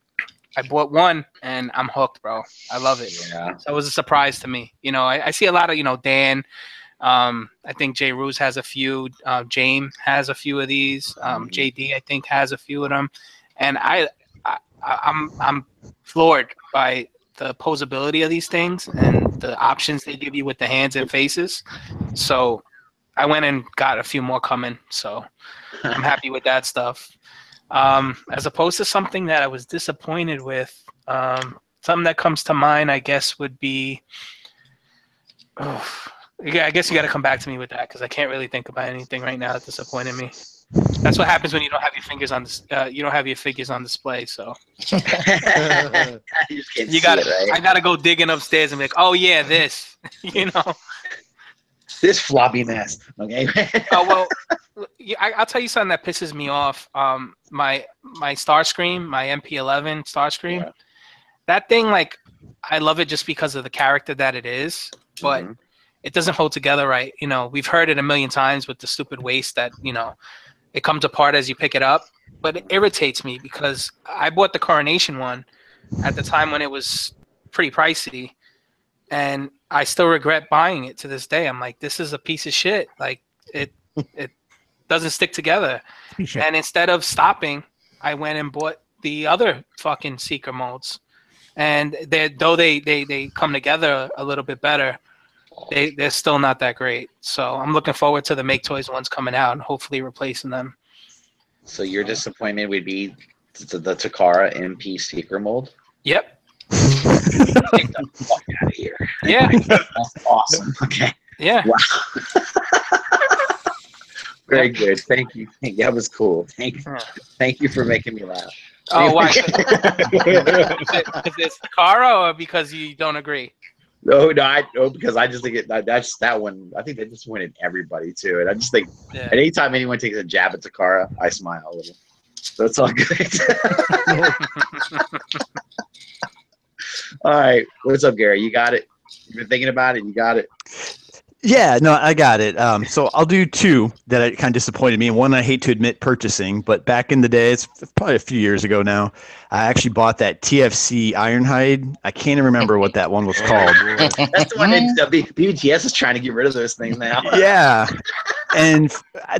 I bought one, and I'm hooked, bro. I love it. Yeah. So it was a surprise to me. You know, I see a lot of, Dan. I think J. Ruse has a few. James has a few of these. JD, I think, has a few of them. And I'm floored by the posability of these things and the options they give you with the hands and faces. So I went and got a few more coming. So I'm happy with that stuff. As opposed to something that I was disappointed with, something that comes to mind, I guess, would be. Yeah, I guess you got to come back to me with that because I can't really think about anything right now that disappointed me. That's what happens when you don't have your fingers on you don't have your figures on display. So you got it. Right? I gotta go digging upstairs and be like, oh yeah, this, this floppy mess. Okay. Oh well, I'll tell you something that pisses me off. My Starscream, my MP11 Starscream, that thing, like, I love it just because of the character that it is, but it doesn't hold together right. We've heard it a million times with the stupid waist that it comes apart as you pick it up, but it irritates me because I bought the Coronation one at the time when it was pretty pricey, and I still regret buying it to this day. I'm like, this is a piece of shit. Like, it doesn't stick together. And instead of stopping, I went and bought the other fucking Seeker molds, and though they come together a little bit better, they're still not that great. So I'm looking forward to the Make Toys ones coming out and hopefully replacing them. So your disappointment would be the Takara MP Seeker mold? Yep. Get the fuck out of here. Yeah. That's awesome. Okay. Yeah. Wow. Very good. Thank you. That was cool. Thank you for making me laugh. Oh, why? Because it's Takara or because you don't agree? No, because I just think that's that one. I think they disappointed everybody too, and I just think anytime anyone takes a jab at Takara, I smile a little. So it's all good. All right, what's up, Gary? You got it. You've been thinking about it. You got it. Yeah, no, I got it. So I'll do two that kind of disappointed me, and one I hate to admit purchasing, but back in the day, it's probably a few years ago now, I actually bought that TFC Ironhide. I can't even remember what that one was called. That's the one that BBTS is trying to get rid of those things now. Yeah, and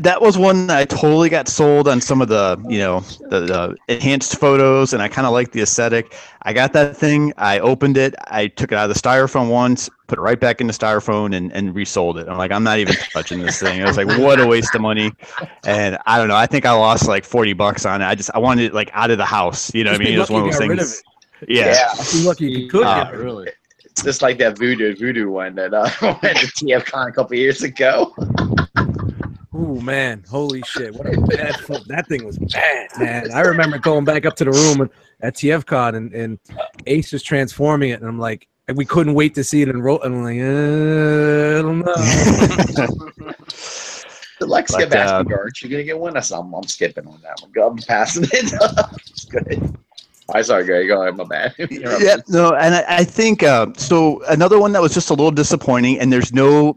that was one that I totally got sold on some of the, the enhanced photos, and I kind of liked the aesthetic. I got that thing. I opened it. I took it out of the styrofoam once, put it right back into styrofoam, and resold it. I'm like, I'm not even touching this thing. I was like, what a waste of money. And I don't know. I think I lost like $40 on it. I wanted it like out of the house. You know what I mean? It was one of those things. Yeah. You're lucky you could. Really. It's just like that voodoo one that went to TFCon a couple years ago. Ooh, man. Holy shit. What a bad flip. That thing was bad, man. I remember going back up to the room at TFCon and Ace was transforming it. And I'm like, and we couldn't wait to see it and I'm like, I don't know. Lex kept asking, aren't you going to get one? I said, I'm skipping on that one. I'm passing it. It's good. I'm sorry, Gary. Go ahead. My bad. Yeah, no, and I think so. Another one that was just a little disappointing, and there's no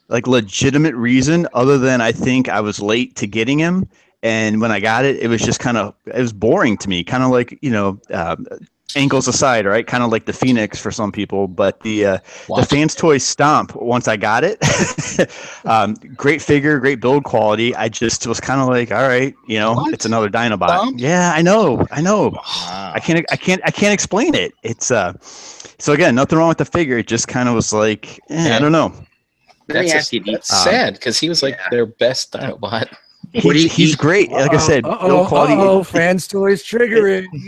like legitimate reason other than I think I was late to getting him. And when I got it, it was just it was boring to me. Kind of like, ankles aside, right? Kind of like the Phoenix for some people, but the Fans Toy Stomp, once I got it, great figure, great build quality. I just was kind of like, all right, it's another Dinobot. Stomp? Yeah, I know. Wow. I can't explain it. It's so again, nothing wrong with the figure. It just kind of was like, I don't know. Let me ask you, That's sad because he was like their best Dinobot. He's great. Like I said, build quality. Fans Toys triggering. do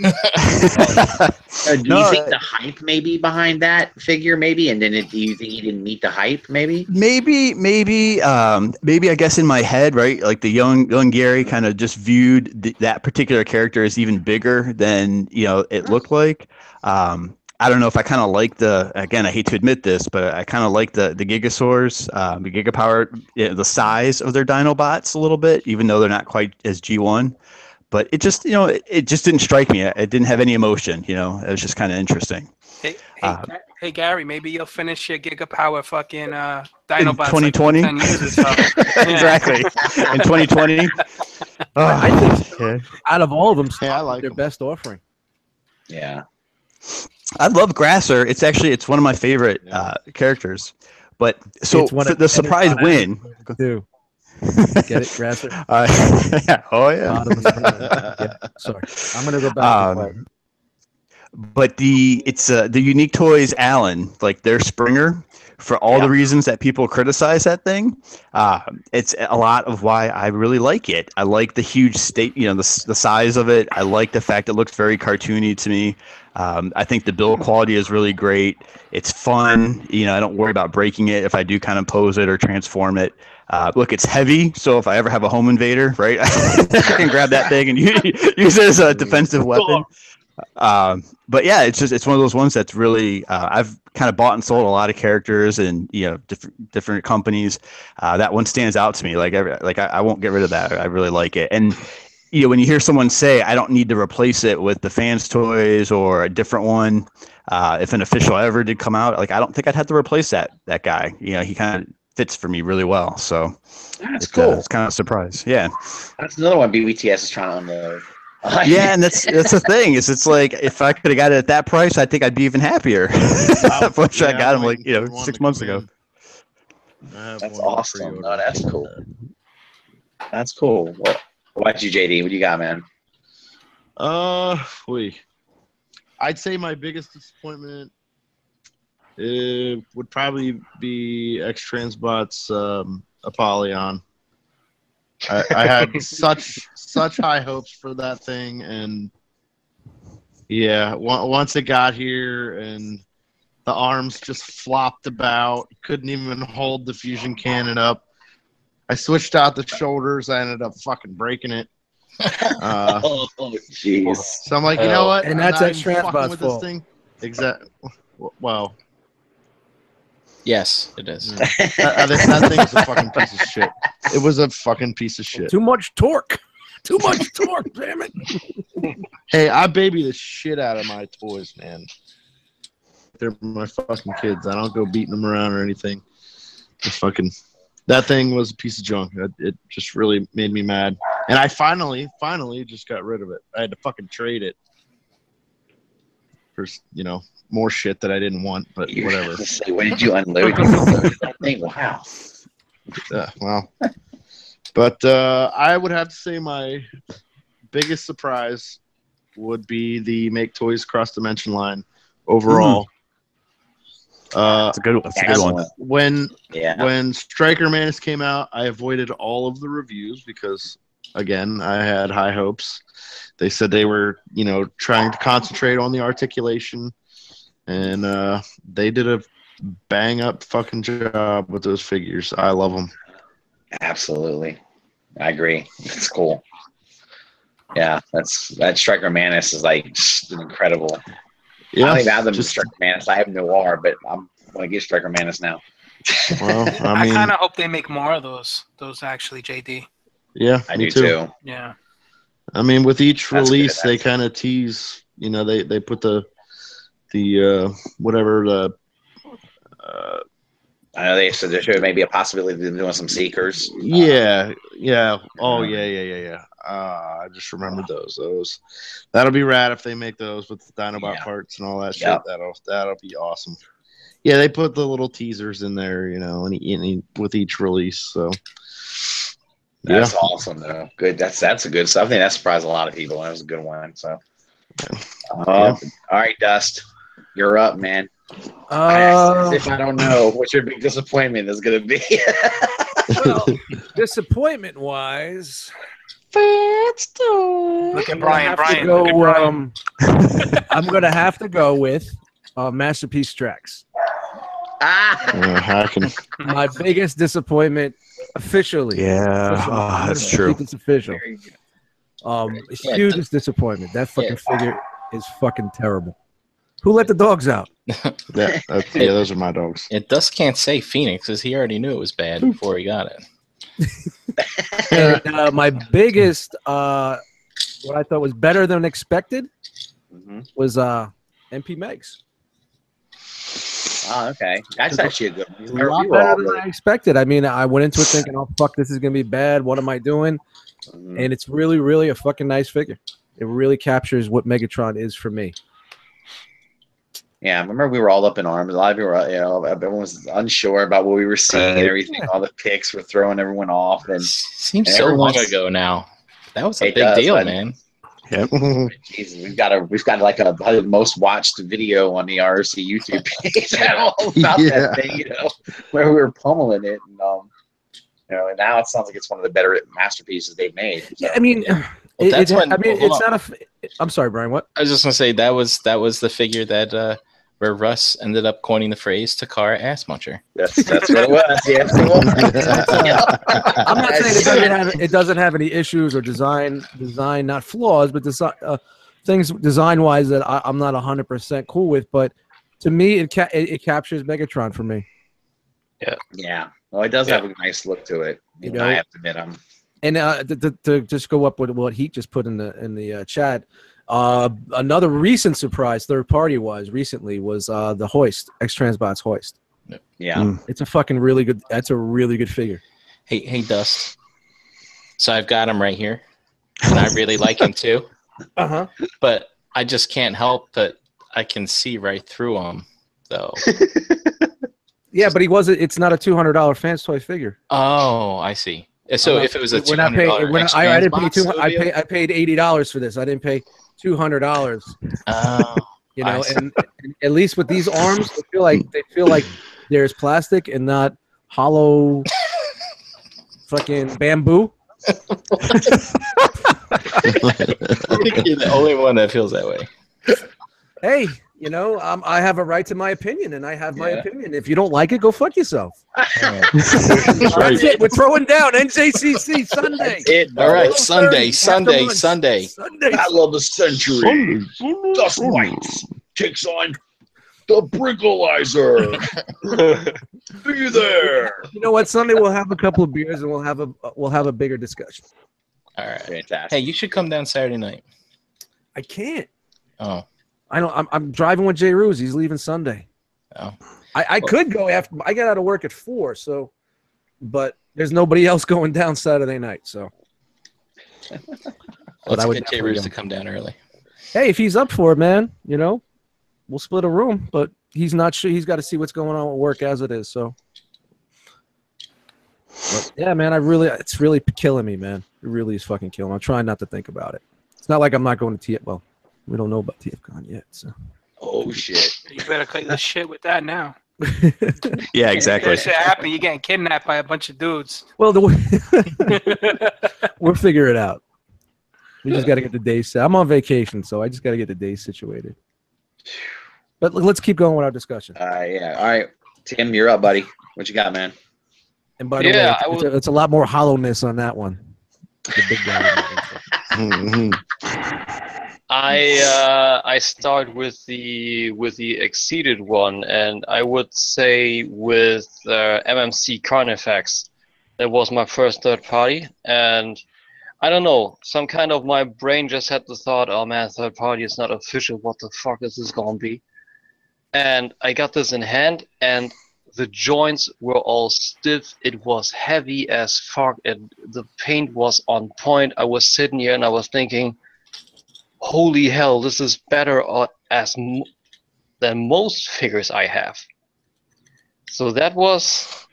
you think the hype maybe behind that figure, maybe, and then do you think he didn't meet the hype, maybe? Maybe. I guess in my head, right? Like the young Gary kind of just viewed that particular character as even bigger than it looked like. I don't know if I kind of like again, I hate to admit this, but I kind of like the Gigasaurs, the Gigapower, the size of their Dinobots a little bit, even though they're not quite as G1. But it just, it just didn't strike me. It didn't have any emotion, it was just kind of interesting. Hey, Gary, maybe you'll finish your Gigapower fucking Dinobots 2020? Like 10 years or so. Exactly. In 2020? I think out of all of them, I like their them. best offering. Yeah. I love Grasser. It's one of my favorite characters. But so for the surprise win. Too. Get it, Grasser? Oh yeah. Yeah. Sorry, I'm gonna go back. But the Unique Toys Allen, like their Springer, for all the reasons that people criticize that thing, it's a lot of why I really like it. I like the huge the size of it. I like the fact it looks very cartoony to me. I think the build quality is really great. It's fun. I don't worry about breaking it if I do kind of pose it or transform it. Look, it's heavy, so if I ever have a home invader, right, I can grab that thing and use it as a defensive weapon. But yeah, it's one of those ones that's really I've kind of bought and sold a lot of characters and different companies. That one stands out to me. I won't get rid of that. I really like it. And when you hear someone say I don't need to replace it with the Fans Toys or a different one, if an official ever did come out, I don't think I'd have to replace that guy. He kind of fits for me really well. So that's cool. It's kind of a surprise. Yeah, that's another one BBTS is trying to unload. Yeah, and that's the thing it's like if I could have got it at that price, I think I'd be even happier. I got him 6 months ago. That's awesome. No, that's cool. That's cool. What about you, JD? What do you got, man? I'd say my biggest disappointment would probably be X-Transbot's Apollyon. I had such high hopes for that thing, and once it got here and the arms just flopped about, couldn't even hold the fusion cannon up. I switched out the shoulders. I ended up fucking breaking it. Oh, jeez. So I'm like, you know what? And that's X-Transbot's fault. Exactly. Well. Yes, it is. That thing was a fucking piece of shit. It was a fucking piece of shit. Too much torque. Too much torque, damn it. Hey, I baby the shit out of my toys, man. They're my fucking kids. I don't go beating them around or anything. That thing was a piece of junk. It just really made me mad. And I finally just got rid of it. I had to fucking trade it for, more shit that I didn't want, but whatever. When did you unload that thing? Wow. Well, but I would have to say my biggest surprise would be the Make Toys Cross Dimension line overall. It's a good one. When Striker Manus came out, I avoided all of the reviews because, again, I had high hopes. They said they were, trying to concentrate on the articulation. And they did a bang-up fucking job with those figures. I love them. Absolutely. I agree. It's cool. Yeah, that Striker Manus is incredible. Yeah, I don't even have them Striker Manus. I have Noir, but I'm going to get Striker Manus now. Well, I kind of hope they make more of those actually, JD. Yeah, I do too. Yeah. I mean, with each release, they kind of tease, they put the whatever I know they said there may be a possibility of them doing some Seekers. Yeah. Oh, yeah. I just remembered those. That'll be rad if they make those with the Dinobot parts and all that shit. Yep. That'll be awesome. Yeah, they put the little teasers in there, with each release. So That's awesome, though. Good. That's a good stuff. I think that surprised a lot of people. That was a good one. So, all right, Dust, you're up, man. As if I don't know what your big disappointment is going to be. Well, disappointment-wise, Look at Brian. I'm going to have to go with Masterpiece Tracks. My biggest disappointment, officially. Yeah, that's true. It's official. Hugest disappointment. That fucking figure is fucking terrible. Who let the dogs out? Those are my dogs. It Dust can't say Phoenix because he already knew it was bad before he got it. And, my biggest, what I thought was better than expected, was MP Megs. Oh, okay. That's actually a good one. A lot better than I expected. I mean, I went into it thinking, oh, fuck, this is going to be bad. What am I doing? And it's really, really a fucking nice figure. It really captures what Megatron is for me. Yeah, I remember we were all up in arms. A lot of people were, everyone was unsure about what we were seeing and everything. Yeah. All the pics were throwing everyone off. And seems so long ago now. That was a big deal, man. Yep. Jesus, we've got like a most watched video on the R.O.C. YouTube page all about that thing, where we were pummeling it, and and now it sounds like it's one of the better masterpieces they've made. So. Yeah, I mean, it's not a. I'm sorry, Brian. What? I was just gonna say that was the figure that where Russ ended up coining the phrase "Takara ass muncher." That's what it was. Yes, it was. I'm not saying it doesn't have any issues or design, not flaws, but things design wise that I'm not 100% cool with. But to me, it captures Megatron for me. Yeah. Well, it does have a nice look to it. I have to admit, And to just go up with what Heat just put in the chat, another recent surprise, third party recently was the Hoist, X-Transbots Hoist. Yeah, it's a fucking really good. That's a really good figure. Hey, Dust. So I've got him right here, and I really like him too. But I just can't help but I can see right through him, though. Yeah, but it's not a $200 fans toy figure. Oh, I see. So if it was a $200, I didn't pay $200. I paid $80 for this. I didn't pay $200. Oh, and at least with these arms, they feel like there's plastic and not hollow, fucking bamboo. I think you're the only one that feels that way. Hey. I have a right to my opinion, and I have my opinion. If you don't like it, go fuck yourself. That's it. We're throwing down NJCC Sunday. All right, Sunday. Battle of the Century. Dust Whites takes on the Brinkalizer. Be there. You know what? Sunday we'll have a couple of beers and we'll have a bigger discussion. All right. Fantastic. Hey, you should come down Saturday night. I can't. Oh. I'm driving with Jay Ruse. He's leaving Sunday. Oh. I could go after. I get out of work at 4. So, but there's nobody else going down Saturday night. So, let's get Jay Ruse to come down early. Hey, if he's up for it, man, we'll split a room. But he's not sure. He's got to see what's going on with work as it is. So, but yeah, man, it's really killing me, man. It really is fucking killing me. I'm trying not to think about it. It's not like I'm not going to well. We don't know about TFCon yet, so. Oh shit! You better cut the shit with that now. Yeah, exactly. That shit happening. You're getting kidnapped by a bunch of dudes. Well, we'll figure it out. We just got to get the days set. I'm on vacation, so I just got to get the days situated. But let's keep going with our discussion. Yeah. All right, Tim, you're up, buddy. What you got, man? And by the way, it's a lot more hollowness on that one. The big guy. I start with the exceeded one, and I would say with MMC Carnifex. That was my first third party, and I don't know, some kind of my brain just had the thought, oh man, third party is not official, what the fuck is this gonna be? And I got this in hand, and the joints were all stiff. It was heavy as fuck, and the paint was on point. I was sitting here and I was thinking, holy hell, this is better than most figures I have. So that was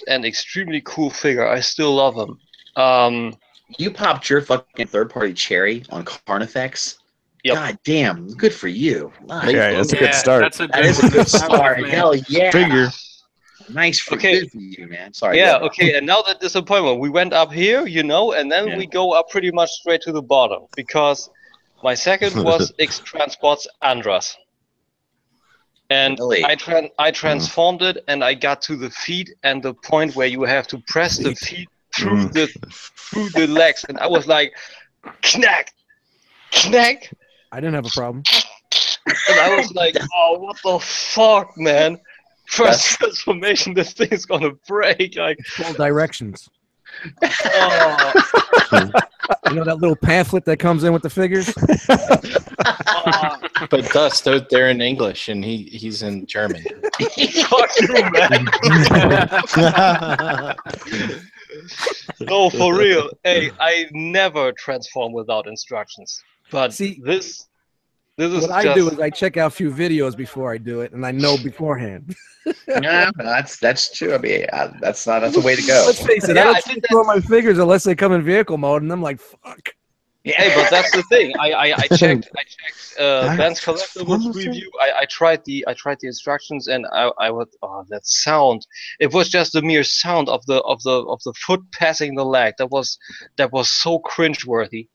an extremely cool figure. I still love him. You popped your fucking third-party cherry on Carnifex. Yep. God damn, good for you. Nice. Yeah, that's a good start. That's a That is a good start. Hell yeah. Figure. Nice for Okay. good for you, man. Sorry. Yeah, go okay, and now that disappointment, we went up here, and then we go up pretty much straight to the bottom, because my second was X-Transport's Andras. And Really? I transformed it, and I got to the feet and the point where you have to press the feet through the legs, and I was like, knack, knack. I didn't have a problem. And I was like, oh, what the fuck, man? First transformation, this thing is gonna break. Like, It's called directions. oh, You know that little pamphlet that comes in with the figures? But Dust, they're in English, and he's in German. fuck you, man. No, for real. Hey, I never transform without instructions. But See, this is What I just, do is I check out a few videos before I do it, and I know beforehand. Yeah, that's true. I mean, that's the way to go. Let's face it, Yeah, I I don't think transform my figures unless they come in vehicle mode, and I'm like, fuck. hey, but that's the thing. I checked Ben's collectibles review. I tried the instructions, and I was that sound. It was just the mere sound of the foot passing the leg. That was so cringeworthy.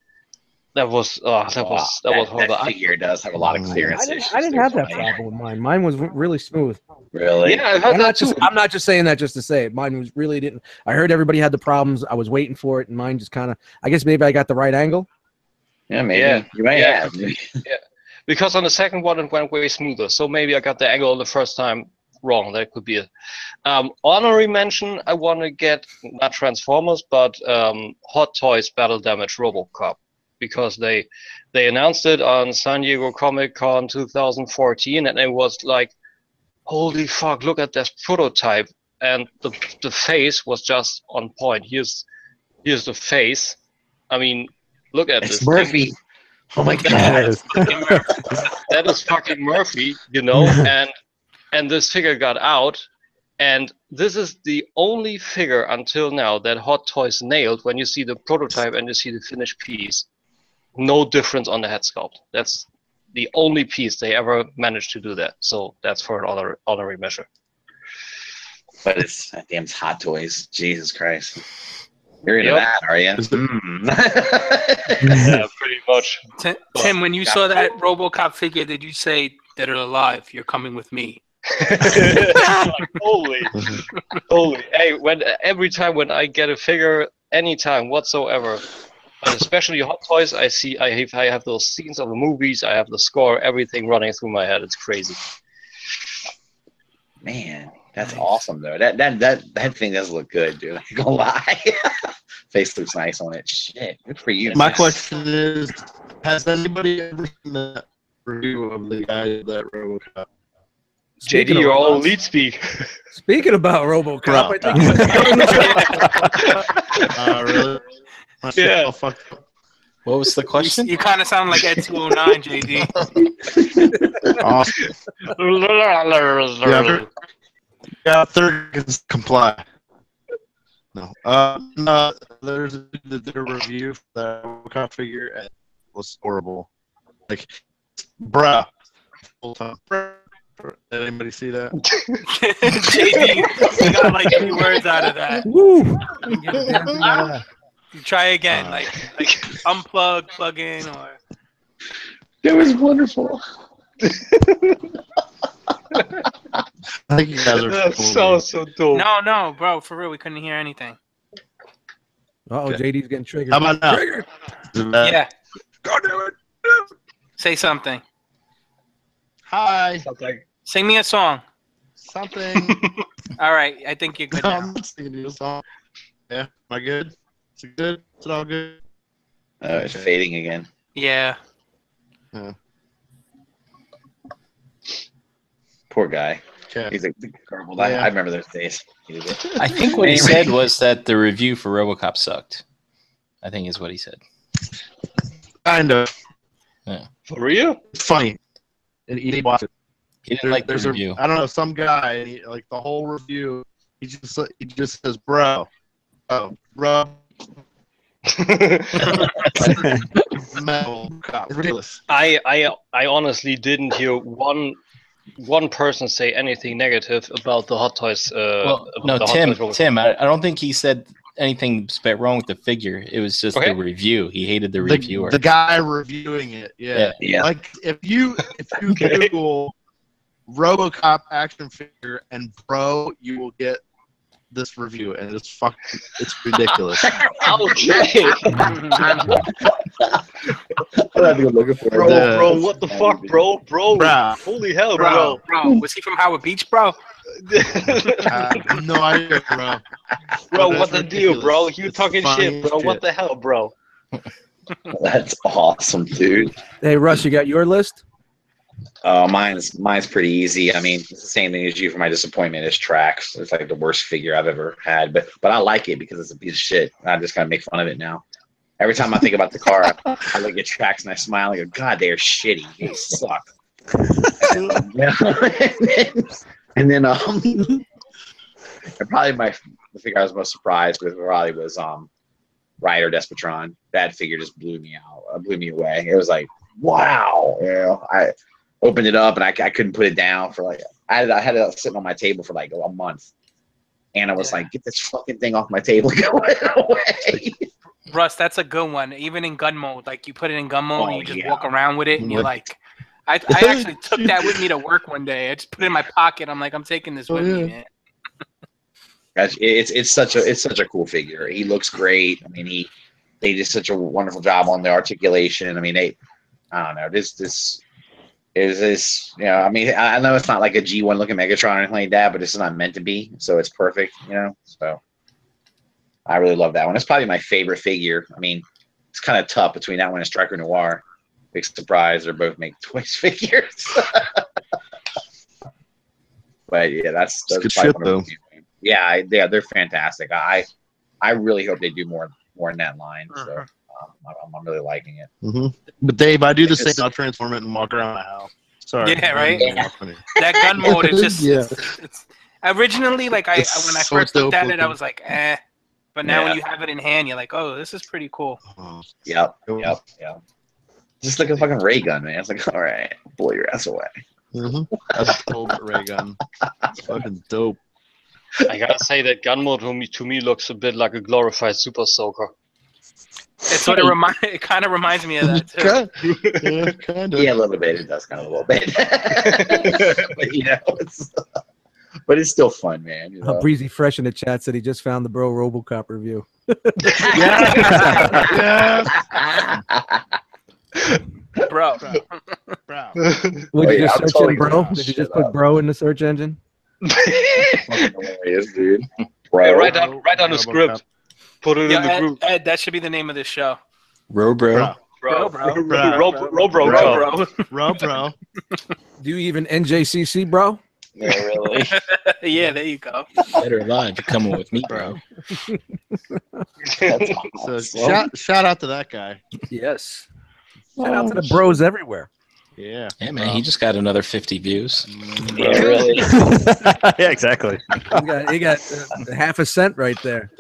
That was horrible. That figure does have a lot of clearance issues. I didn't have that problem with mine. Mine was really smooth. Really? Yeah, I heard that too. I'm not just saying that just to say it. Mine was really didn't. I heard everybody had the problems. I was waiting for it, and mine just kind of. I guess maybe I got the right angle. Yeah, maybe. Yeah. You may have. Yeah, because on the second one it went way smoother. So maybe I got the angle the first time wrong. That could be it. Honorary mention. I want to get not Transformers, but Hot Toys Battle Damage RoboCop, because they announced it on San Diego Comic Con 2014, and it was like, holy fuck, look at this prototype, and the face was just on point. Here's the face. I mean, look at It's this Murphy. thing. Oh my god. That is fucking Murphy, and this figure got out, and this is the only figure until now that Hot Toys nailed. When you see the prototype and you see the finished piece, no difference on the head sculpt. That's the only piece they ever managed to do that. So that's for an honorary measure. But it's Hot Toys. Jesus Christ. You're into that, are you? Yeah, pretty much. Tim, when you saw that RoboCop figure, did you say, "Dead or alive, you're coming with me"? Holy. Hey, every time when I get a figure, anytime whatsoever, and especially Hot Toys, I have those scenes of the movies, I have the score, everything running through my head. It's crazy. Man, that's awesome though. That thing does look good, dude. I ain't gonna lie. Face looks nice on it. Shit, good for you. My man. question is, has anybody ever seen that review of the guy that RoboCop? JD, you're all lead speak. Speaking about RoboCop, I think. Really? Yeah. What was the question? You kind of sound like Ed 209, JD. Awesome. Yeah, third can comply. No. There's a dude that did a review for that RoboCop figure, and it was horrible. Like, bruh. Full time. Did anybody see that? JD, you got like 3 words out of that. Woo! I didn't get a damn thing out of that. Try again, like unplug, plug in, or. It was wonderful. I think you guys are That's cool. so dope. No, bro, for real, we couldn't hear anything. Uh-oh, Okay. JD's getting triggered. How about now? Triggered. Yeah, God damn it. say something. Hi. Something. Sing me a song. Something. All right, I think you're good No, now. I'm not singing you a song. Yeah, am I good? Is it good? Is it all good? Oh, it's fading again. Yeah. Poor guy. Okay. He's like, garbled. Yeah. I remember those days. I think what he said was that the review for RoboCop sucked. I think is what he said. Kind of. Yeah. For real? It's funny. And he didn't watch it. He didn't like the There's review. I don't know, some guy, and like the whole review, he just says, bro. Oh, bro. Metal cop. Ridiculous. I honestly didn't hear one person say anything negative about the Hot Toys. Well, about no, the Hot Tim. Toys RoboCop. Tim, I don't think he said anything wrong with the figure. It was just Okay. the review. He hated the reviewer. The guy reviewing it. Yeah. Yeah. Like if you Okay. Google RoboCop action figure and bro, you will get this review, and it's ridiculous. Okay. I'll have to go looking for it. Bro, what the fuck, bro? Bro. Holy hell, bro. Bro, was he from Howard Beach, bro? No idea, bro. Bro, That's what the deal, bro? You It's talking funny shit, bro? as What shit. the hell, bro? That's awesome, dude. Hey, Russ, you got your list? Mine's pretty easy. I mean, it's the same thing as you for my disappointment is Trax. It's like the worst figure I've ever had, but I like it because it's a piece of shit. I just kind of make fun of it now. Every time I think about the car, I look at Trax and I smile and go, God, they're shitty. They suck. and then and probably the figure I was most surprised with probably was Ryder Despotron. That figure just blew me away. It was like, wow. You know, I opened it up and I couldn't put it down for like I had it sitting on my table for like a month. And I was like, get this fucking thing off my table and go away. Russ, that's a good one. Even in gun mode, like you put it in gun mode and you just walk around with it, and you're like, I actually took that with me to work one day. I just put it in my pocket. I'm like, I'm taking this with me, man. It's such a cool figure. He looks great. I mean, they did such a wonderful job on the articulation. I mean, I don't know. This is you know. I mean, I know it's not like a G1 looking Megatron or anything like that, but it's not meant to be. So it's perfect, you know. So I really love that one. It's probably my favorite figure. I mean, it's kind of tough between that one and Striker Noir. Big surprise, they're both make toys figures. But yeah, that's good shit though. Yeah, they're fantastic. I really hope they do more in that line. So I'm really liking it. Mm-hmm. But Dave, I do the same. I'll transform it and walk around the house. Sorry. Yeah, right. Yeah. That gun mode is just. Yeah. It's originally like when I so first looked at it, dope I was like, eh. But now when you have it in hand, you're like, oh, this is pretty cool. Yep. Just like a fucking ray gun, man. It's like, all right, blow your ass away. Mm-hmm. That's a old ray gun. It's fucking dope. I gotta say that gun mode to me looks a bit like a glorified Super Soaker. It's what it kind of reminds me of that too. Yeah, kind of. Yeah, a little bit. It does kind of a little bit. But you know, but it's still fun, man. You know? Breezy Fresh in the chat said he just found the Bro RoboCop review. Bro. Would you just I'm search totally in Bro? gonna Did you shut just put up. Bro in the search engine? Fucking hilarious, dude. Hey, Bro. write down the script. Put it in the group. Ed, that should be the name of this show. Bro. Bro. Do you even NJCC, bro? Yeah, really. Yeah, there you go. Better alive. You're coming with me, bro. So shout out to that guy. Yes. Shout out to the bros everywhere. Yeah. Yeah, man. He just got another 50 views. Yeah, really. Yeah, exactly. He got half a cent right there.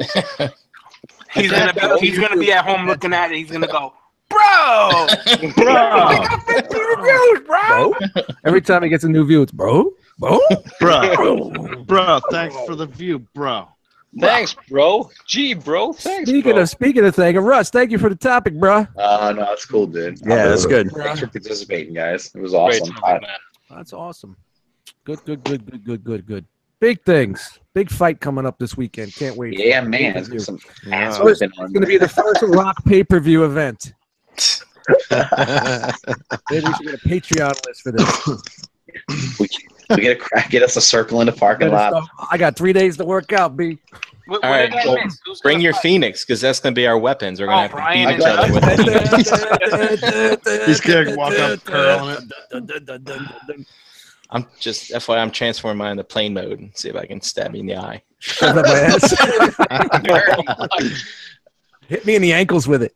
He's gonna be at home looking at it. He's gonna go, bro. I got 50 reviews, bro. Every time he gets a new view, it's bro. Bro, thanks for the view, bro. Thanks, bro. Gee, bro. Thanks, Speaking bro. of thing, Russ, thank you for the topic, bro. No, that's cool, dude. Yeah, that's good. Thanks for participating, guys. It was Great awesome. topic, man. That's awesome. Good. Big things. Big fight coming up this weekend. Can't wait. Yeah, man. It's some ass So it's whipping on going to be the first Rock pay-per-view event. Maybe we should get a Patreon list for this. We get a crack. Get us a circle in the parking lot. I got 3 days to work out, B. What All right, did I well, miss? Who's bring gonna your fight? Phoenix, because that's going to be our weapons. We're going to have to Brian beat each and other with it. He's gonna walk up curling it. I'm just FYI, I'm transforming mine into plane mode and see if I can stab me in the eye. Shove up my ass. Hit me in the ankles with it.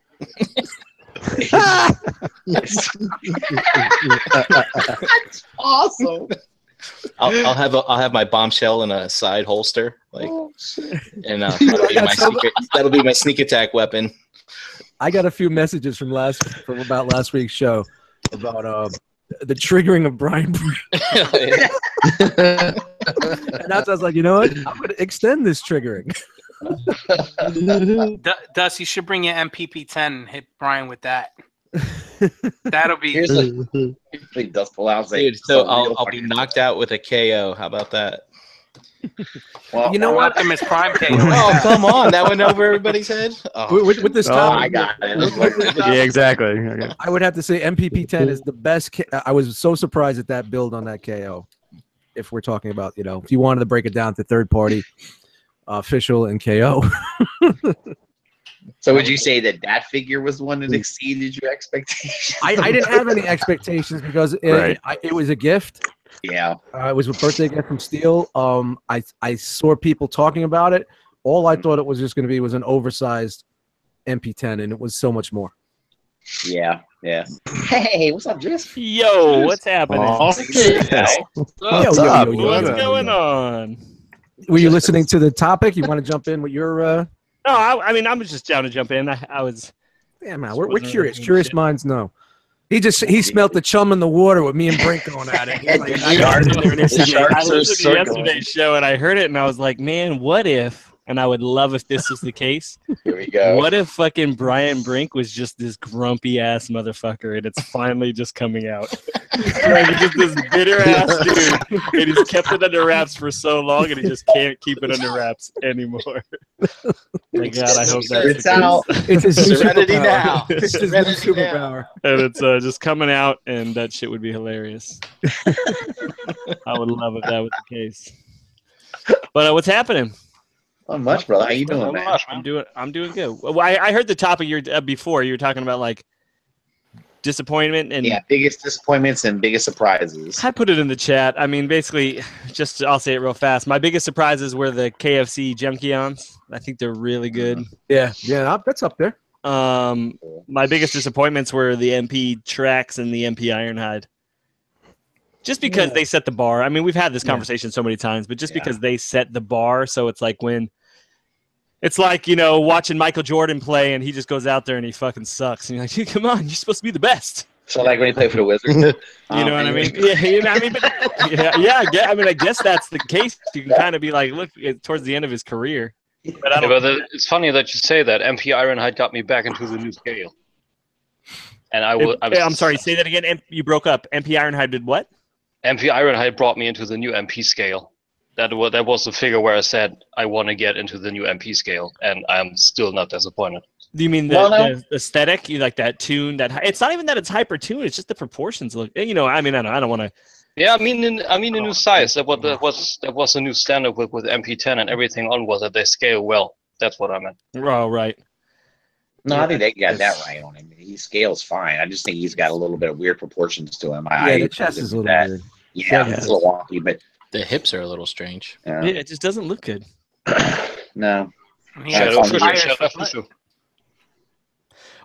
That's awesome. I'll have my bombshell in a side holster, like, and that'll be my sneak attack weapon. I got a few messages from about last week's show about the triggering of Brian. And that's I was like, you know what? I'm going to extend this triggering. Dust, you should bring your MPP-10 and hit Brian with that. That'll be. Dust pull out. Dude, so I'll be knocked out with a KO. How about that? Well, you know what? Miss Prime KO. Oh, come on. That went over everybody's head? Oh. With this topic, I got it. Yeah, exactly. Okay. I would have to say MPP-10 is the best. I was so surprised at that build on that KO. If we're talking about, if you wanted to break it down to third party, official, and KO. So would you say that figure was the one that exceeded your expectations? I didn't have any expectations because it was a gift. Yeah. It was a birthday gift from Steel. I saw people talking about it. All I thought it was just going to be was an oversized MP10, and it was so much more. Yeah. Yeah. Hey, what's up, Jess? Yo, what's happening? What's up? What's going on? Were you listening to the topic? You want to jump in with your? No, I mean, I was just down to jump in. I was. Yeah, man, we're curious. Curious minds know. He smelt the chum in the water with me and Brink going at it. Like, I listened to yesterday's show and I heard it and I was like, man, what if? And I would love if this was the case. Here we go. What if fucking Brian Brink was just this grumpy ass motherfucker and it's finally just coming out? Like, just this bitter ass dude, and he's kept it under wraps for so long and he just can't keep it under wraps anymore. My God, I hope that's it's out. It's his Serenity now. It's his new superpower. And it's just coming out, and that shit would be hilarious. I would love if that was the case. But what's happening? Not much, brother. How you doing, man? I'm doing good. Well, I heard the topic before. You were talking about like disappointment and biggest disappointments and biggest surprises. I put it in the chat. I mean, basically, I'll say it real fast. My biggest surprises were the KFC Junkions. I think they're really good. Yeah, that's up there. My biggest disappointments were the MP Trax and the MP Ironhide. Just because they set the bar. I mean, we've had this conversation so many times, but just because they set the bar, so it's like watching Michael Jordan play and he just goes out there and he fucking sucks. And you're like, dude, come on, you're supposed to be the best. So like when he played for the Wizards. You know what I mean? I mean, I guess that's the case. You can kind of be like, look, towards the end of his career. But it's funny that you say that. MP Ironhide got me back into the new scale. And I'm sorry, say that again. You broke up. MP Ironhide did what? MP Ironhide brought me into the new MP scale. That was the figure where I said I want to get into the new MP scale, and I'm still not disappointed. Do you mean the aesthetic? You like that tune? It's not even that it's hyper tuned. It's just the proportions look. I mean, I don't want to. Yeah, I mean a new size. That was a new standard with MP10 and everything on was that they scale well. That's what I meant. Oh, right. No, I think they got that right on him. He scales fine. I just think he's got a little bit of weird proportions to him. The chest is a little weird. Yeah, it's a little wonky, but the hips are a little strange. Yeah, it just doesn't look good. No.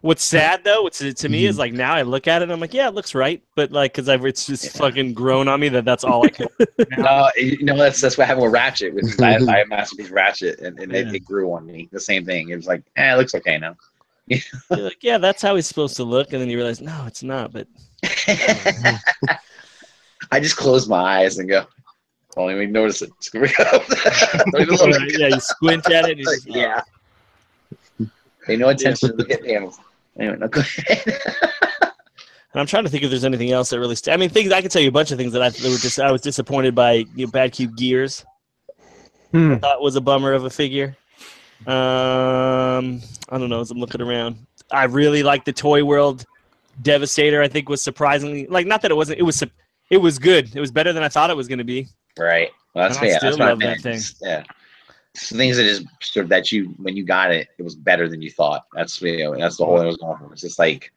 What's sad though, to me is like now I look at it, I'm like, yeah, it looks right, but like because it's just fucking grown on me that's all I can. No, that's what happened with Ratchet. I have Masterpiece Ratchet, and it grew on me. The same thing. It was like, it looks okay now. You're like, yeah, that's how he's supposed to look, and then you realize, no, it's not. But I just close my eyes and go, don't even notice it. Yeah, you squint at it. And yeah. Pay no attention to the panels. Anyway, no, go ahead. And I'm trying to think if there's anything else that really. I mean, things I can tell you a bunch of things that I was disappointed by. Bad Cube Gears. I thought was a bummer of a figure. I don't know. As I'm looking around, I really liked the Toy World Devastator. I think was surprisingly not that it wasn't. It was good. It was better than I thought it was going to be. Right. Well, that's I still love that thing. Yeah. Things that is sort of that when you got it, it was better than you thought. That's that's the whole thing I was going for. It's just like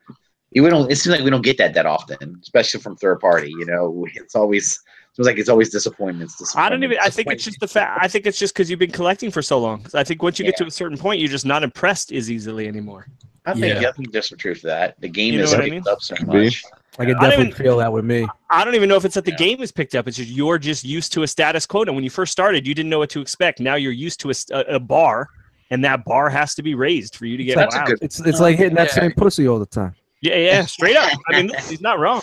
it seems like we don't get that often, especially from third party. It's always Feels like it's always disappointments. I don't even. I think it's just the fact. I think it's just because you've been collecting for so long. I think once you get to a certain point, you're just not impressed as easily anymore. I think there's some truth to that. The game is picked up so Could much. I could definitely feel that with me. I don't even know if it's that the game is picked up. It's just you're just used to a status quota. When you first started, you didn't know what to expect. Now you're used to a bar, and that bar has to be raised for you to get. Wow. It's like hitting that same pussy all the time. Yeah, straight up. I mean, he's not wrong.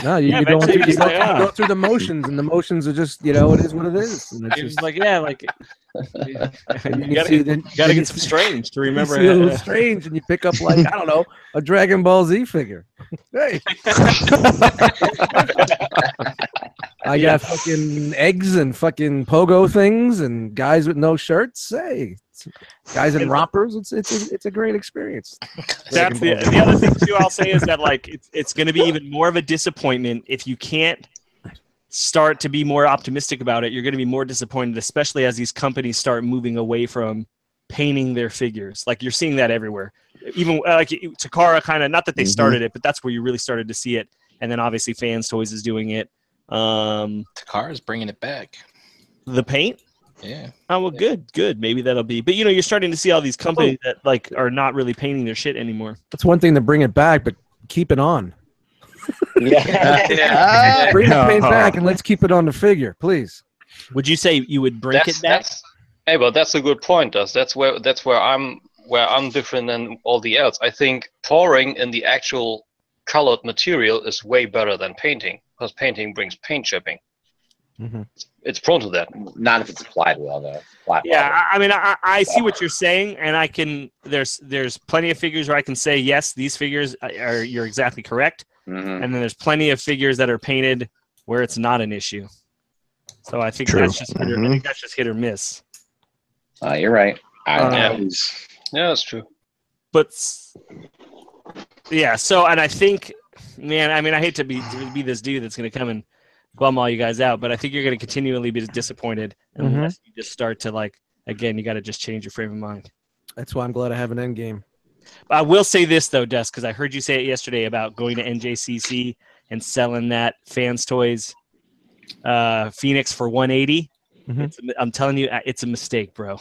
No, you go through the motions, and the motions are just, it is what it is. And it's just like, you gotta get some strange to remember. You see a little strange, and you pick up like, I don't know, a Dragon Ball Z figure. Hey, I got fucking eggs and fucking pogo things and guys with no shirts. Hey, guys in rompers. It's a great experience. That's the other thing too. I'll say is that like it's going to be even more of a disappointment if you can't start to be more optimistic about it. You're going to be more disappointed, especially as these companies start moving away from painting their figures. Like you're seeing that everywhere. Even like Takara, kind of, not that they started it, but that's where you really started to see it. And then obviously Fans Toys is doing it. Takara's bringing it back. The paint. Yeah. Oh well, good. Maybe that'll be. But you're starting to see all these companies that like are not really painting their shit anymore. That's one thing to bring it back, but keep it on. Bring the paint back and let's keep it on the figure, please. Would you say you would bring it back? Hey, well, that's a good point, Dust. That's where I'm different than all the else. I think pouring in the actual colored material is way better than painting, because painting brings paint chipping. Mm-hmm. It's prone to that. Not if it's applied well, though. I mean, I see what you're saying, and I can. There's plenty of figures where I can say yes, these figures are. You're exactly correct, and then there's plenty of figures that are painted where it's not an issue. So I think that's just hit or miss. You're right. Yeah, that's true. But yeah, so and I think, man, I mean, I hate to be this dude that's going to come and bum all you guys out, but I think you're going to continually be disappointed unless you just start to like, again, you got to just change your frame of mind. That's why I'm glad I have an end game. I will say this though, Dust, because I heard you say it yesterday about going to NJCC and selling that Fans Toys Phoenix for $180. I'm telling you, it's a mistake, bro.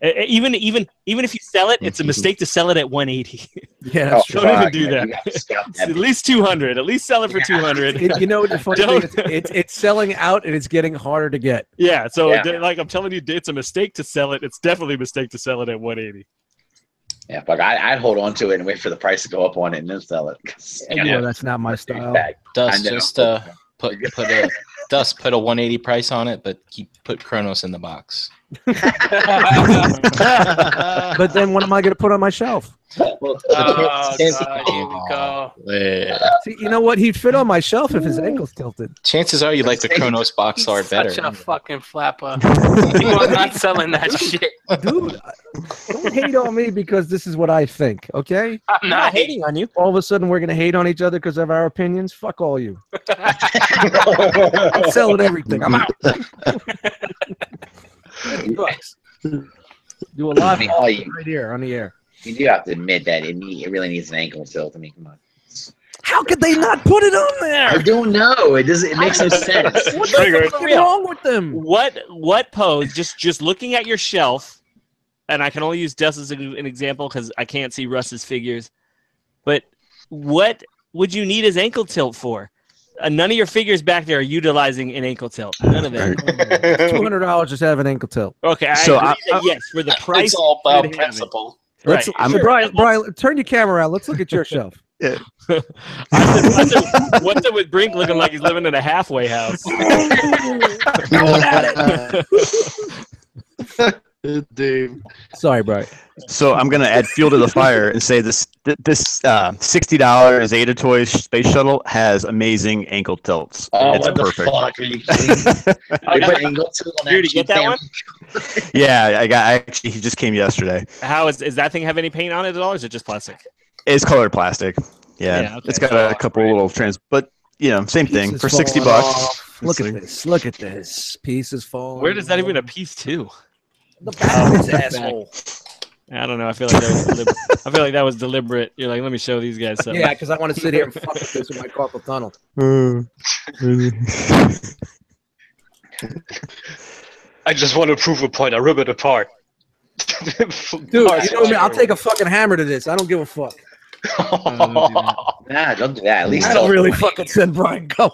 Even if you sell it, it's a mistake to sell it at $180. Yeah, that's true. Don't even do that. It's at least $200. At least sell it for $200. You know what the funny thing is? It's selling out and it's getting harder to get. Yeah, so like I'm telling you, it's a mistake to sell it. It's definitely a mistake to sell it at $180. Yeah, but I'd hold on to it and wait for the price to go up on it and then sell it. No, that's not my style. Dust, just put a 180 price on it, but put Kronos in the box. But then what am I going to put on my shelf? Here we go. See, you know what? He'd fit on my shelf if his ankle's tilted. Chances are you like the Kronos box art better. Such a fucking flapper. You're not selling that shit. Dude, don't hate on me because this is what I think, okay? I'm not hating on you. All of a sudden, we're going to hate on each other because of our opinions? Fuck all you. I'm selling everything. I'm out. $50. Do a live right here on the air. You do have to admit that it really needs an ankle tilt. I mean, come on. How could they not put it on there? I don't know. It makes no sense. What's wrong with them? What pose? Just looking at your shelf, and I can only use Dust as an example because I can't see Russ's figures. But what would you need his ankle tilt for? None of your figures back there are utilizing an ankle tilt. None of them. $200 just have an ankle tilt. Okay, yes, for the price. It's all about principle. Right. Brian, turn your camera around. Let's look at your shelf. Yeah. I said, what's it with Brink looking like he's living in a halfway house? Dave. Sorry, Brian. So I'm gonna add fuel to the fire and say this $60 Zeta Toys space shuttle has amazing ankle tilts. It's perfect. Fuck are you kidding? Did you get that one? Yeah, actually he just came yesterday. How is that thing have any paint on it at all, or is it just plastic? It's colored plastic. Yeah, okay. It's got a couple little trans, but same thing Pieces for $60. Look at this. Look at this. Pieces falling. Where does that even a piece to? The back of his asshole. I don't know. I feel like that was deliberate. You're like, let me show these guys something. Yeah, because I want to sit here and fuck with this with my carpal tunnel. I just want to prove a point. I rip it apart. Dude, you know me, I'll take a fucking hammer to this. I don't give a fuck. Nah, don't do that. At least I don't really fucking send Brian going.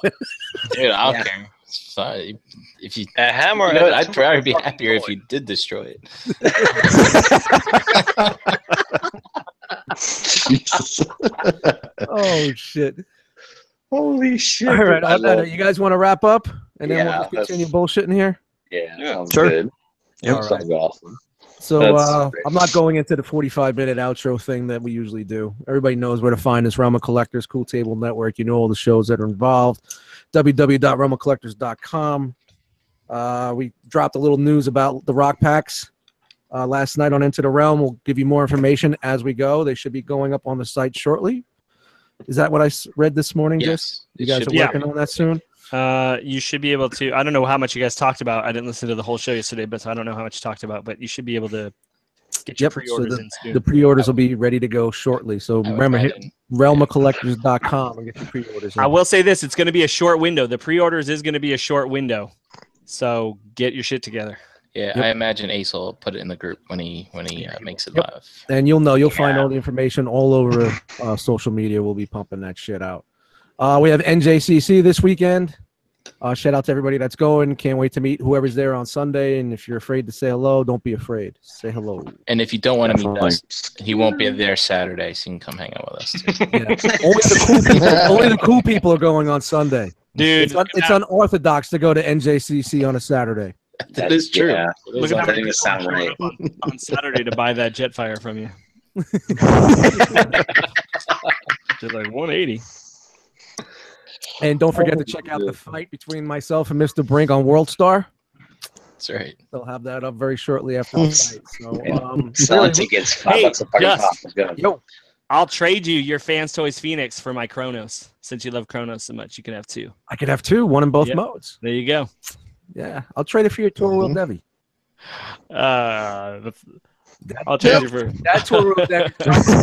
Dude, I don't care. Sorry. If you a hammer, you know what, I'd probably be happier if you did destroy it. Oh shit! Holy shit! All right, you guys want to wrap up and then Yeah, we'll just continue bullshitting here? Yeah, sounds Sure. good. Yep. All Sounds awesome. So That's I'm not going into the 45-minute outro thing that we usually do. Everybody knows where to find us. Realm of Collectors, Cool Table Network. You know all the shows that are involved. www.realmofcollectors.com. We dropped a little news about the rock packs last night on Into the Realm. We'll give you more information as we go. They should be going up on the site shortly. Is that what I read this morning? Yes. Just you guys are working on that soon? You should be able to. I don't know how much you guys talked about. I didn't listen to the whole show yesterday, but I don't know how much you talked about. But you should be able to get your pre-orders in soon. The pre-orders will be ready to go shortly. So remember, hit realmofcollectors.com and get your pre-orders in. I will say this: it's going to be a short window. The pre-orders is going to be a short window, so get your shit together. Yeah, I imagine Ace will put it in the group when he makes it live. And you'll find all the information all over social media. We'll be pumping that shit out. We have NJCC this weekend. Shout out to everybody that's going. Can't wait to meet whoever's there on Sunday. And if you're afraid to say hello, don't be afraid. Say hello. And if you don't want to meet us, he won't be there Saturday, so you can come hang out with us too. Yeah. Only the cool people are going on Sunday. Dude, it's unorthodox to go to NJCC on a Saturday. That is true. Yeah. Look at That doesn't sound right. on Saturday to buy that Jetfire from you. They're like 180. And don't forget to check out the fight between myself and Mr. Brink on World Star. That's right. They'll have that up very shortly after the fight. So, selling tickets, $5 a fucking pop is good. Yo, I'll trade you your Fans Toys Phoenix for my Chronos. Since you love Chronos so much, you can have two. I could have two, one in both modes. There you go. Yeah, I'll trade it for your Tour World Devi. I'll trade you for that Tour World Devi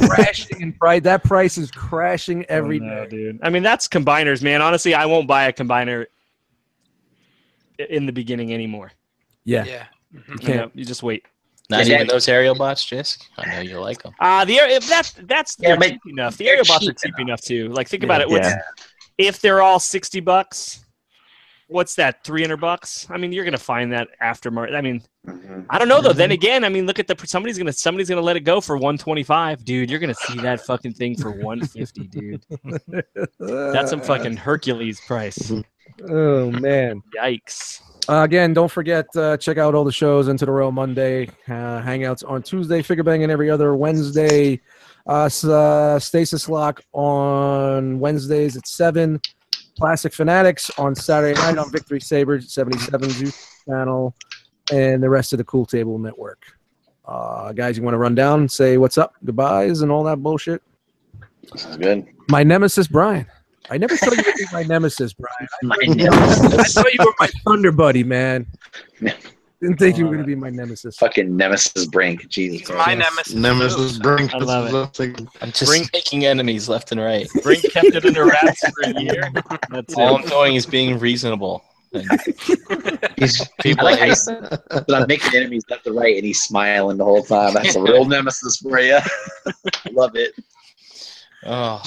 crashing in price. That price is crashing every day, dude. I mean, that's combiners, man. Honestly, I won't buy a combiner in the beginning anymore. Yeah. You can't. You just wait. Not even those aerial bots, Jisk. I know you like them. That's cheap enough. The aerial bots are cheap enough too. Like, think about it. If they're all $60, what's that? $300? I mean, you're gonna find that aftermarket. I mean, I don't know though. Then again, I mean, look at somebody's gonna let it go for $125, dude. You're gonna see that fucking thing for $150, dude. That's some fucking Hercules price. Oh man, yikes. Again, don't forget, check out all the shows Into the Realm Monday, Hangouts on Tuesday, Figure Banging every other Wednesday, Stasis Lock on Wednesdays at 7, Classic Fanatics on Saturday night on Victory Saber 77 Juice channel, and the rest of the Cool Table Network. Guys, you want to run down and say what's up, goodbyes, and all that bullshit? Sounds good. My nemesis, Brian. I never thought you would be my nemesis, Brian. I thought you were my thunder buddy, man. Didn't think you were going to be my nemesis. Fucking nemesis Brink. Jesus. He's my nemesis. Nemesis Brink. I love it. I'm just making enemies left and right. Brink kept it under wraps for a year. That's All it. I'm doing is being reasonable. I like how you said that I'm making enemies left and right, and he's smiling the whole time. That's a real nemesis for you. Love it. Oh,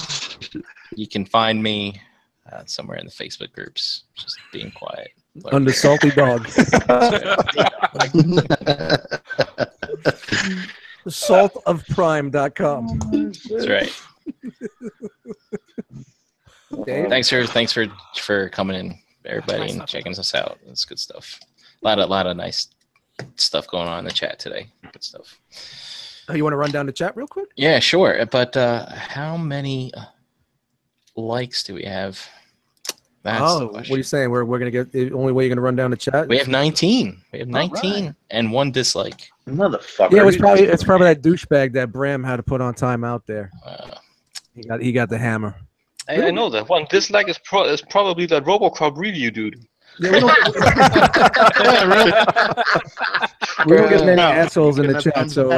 you can find me somewhere in the Facebook groups, just being quiet. Under Salty Dog. Saltofprime.com. That's right. Thanks for coming in, everybody, and checking us out. It's good stuff. A lot of nice stuff going on in the chat today. Good stuff. You want to run down the chat real quick? Yeah, sure. But how many likes do we have? That's the what are you saying? We're gonna get the only way you're gonna run down the chat? We have 19. We have 19 and 1 dislike. Motherfucker. Yeah, it's probably that douchebag that Bram had to put on time out there. He got the hammer. I know that one dislike is probably that RoboCop review dude. Yeah, we don't get many assholes in the chat, so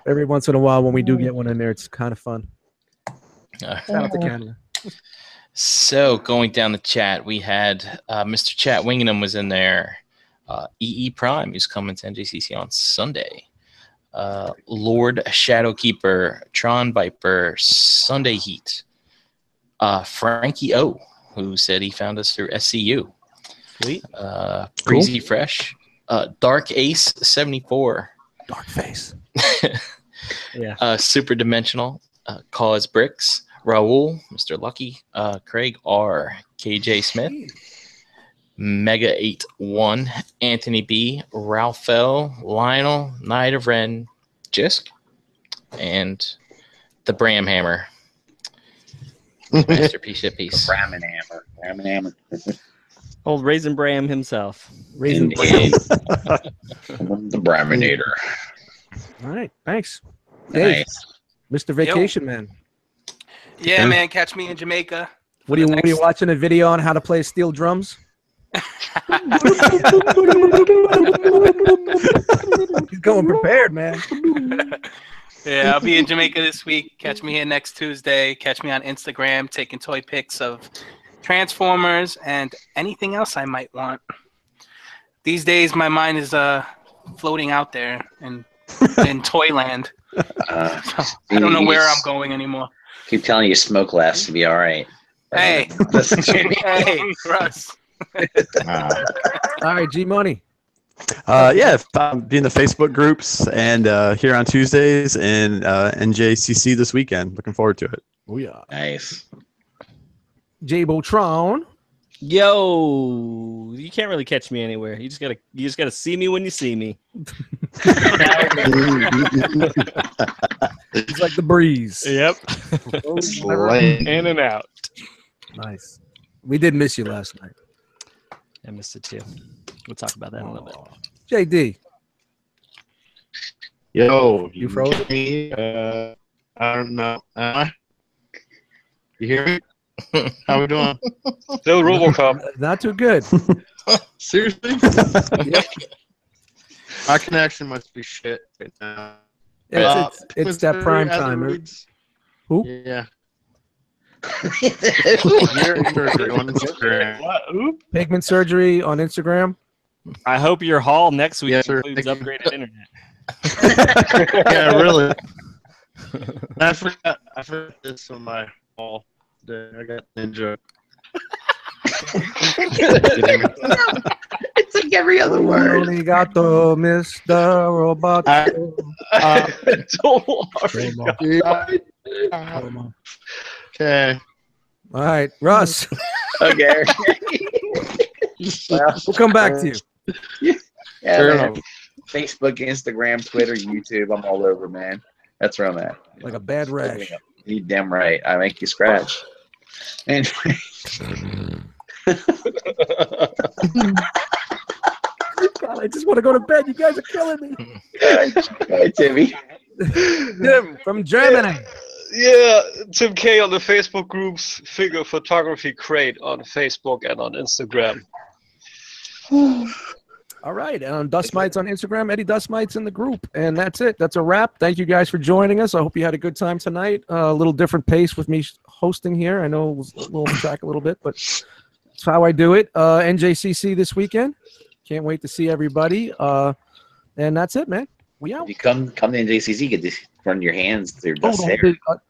every once in a while when we do get one in there, it's kind of fun. Shout out to Canada. So going down the chat, we had Mr. Chat Wingingham was in there. EE Prime, who's coming to NJCC on Sunday. Lord Shadowkeeper, Tron Viper, Sunday Heat. Frankie O, who said he found us through SCU. Sweet. Breezy Fresh. Dark Ace 74. Dark Face. Yeah. Super Dimensional. Cause Bricks. Raul, Mr. Lucky. Craig R. KJ Smith. Mega 81, Anthony B, Ralph L, Lionel, Knight of Ren, Jisk, and the Bram Hammer. Masterpiece shitpiece. Bram Hammer. Old Raisin Bram himself. Raisin Indeed. The Braminator. All right, thanks. Dave, Nice. Mr. Vacation Man. Yeah, man, catch me in Jamaica. What are you watching a video on how to play steel drums? He's going prepared, man. Yeah, I'll be in Jamaica this week. Catch me here next Tuesday. Catch me on Instagram taking toy pics of Transformers and anything else I might want. These days, my mind is floating out there in Toyland. So I don't know where I'm going anymore. Keep telling you smoke less to be all right. Hey, Listen to me. hey, Russ. All right, G Money. Yeah, I'll be in the Facebook groups and here on Tuesdays and NJCC this weekend. Looking forward to it. Oh yeah. Nice. J Botron. Yo, you can't really catch me anywhere. You just gotta see me when you see me. It's like the breeze. Yep. In and out. Nice. We did miss you last night. I missed it too. We'll talk about that in a little bit. JD. Yo, You frozen? Me? I don't know. You hear me? How we doing? Still RoboCop. Not too good. Seriously? Yep. My connection must be shit right now. It's that prime time. Who? Yeah. Surgery on Instagram. What? Oop. Pigment surgery on Instagram. I hope your haul next week Yes, sir. includes upgraded internet. Yeah, really. I forgot this on my haul. I got Ninja. It's like every other word. Only got the Mr. Robot. Don't worry. Okay. All right, Russ. Okay. We'll come back to you. Yeah, Fair man. enough. Facebook, Instagram, Twitter, YouTube. I'm all over, man. That's where I'm at. Like a bad rash. You damn right. I make you scratch. Anyway. God, I just want to go to bed. You guys are killing me. All right, Timmy. Tim from Germany. Yeah, Tim K on the Facebook groups, Figure Photography Crate on Facebook and on Instagram. All right, and on Dust Mites on Instagram, Eddie Dust Mites in the group. And that's it. That's a wrap. Thank you guys for joining us. I hope you had a good time tonight. A little different pace with me hosting here. I know it was a little off track a little bit, but that's how I do it. NJCC this weekend. Can't wait to see everybody. And that's it, man. We out. If you come to NJCC, get this run your hands through dust hair.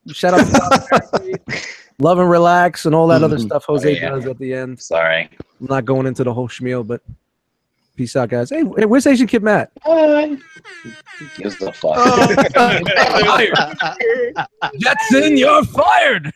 Shout out to Love and Relax and all that other stuff Jose yeah. does at the end. Sorry. I'm not going into the whole spiel, but peace out, guys. Hey, where's Asian Kid Matt? Gives the fuck. Jetson, you're fired.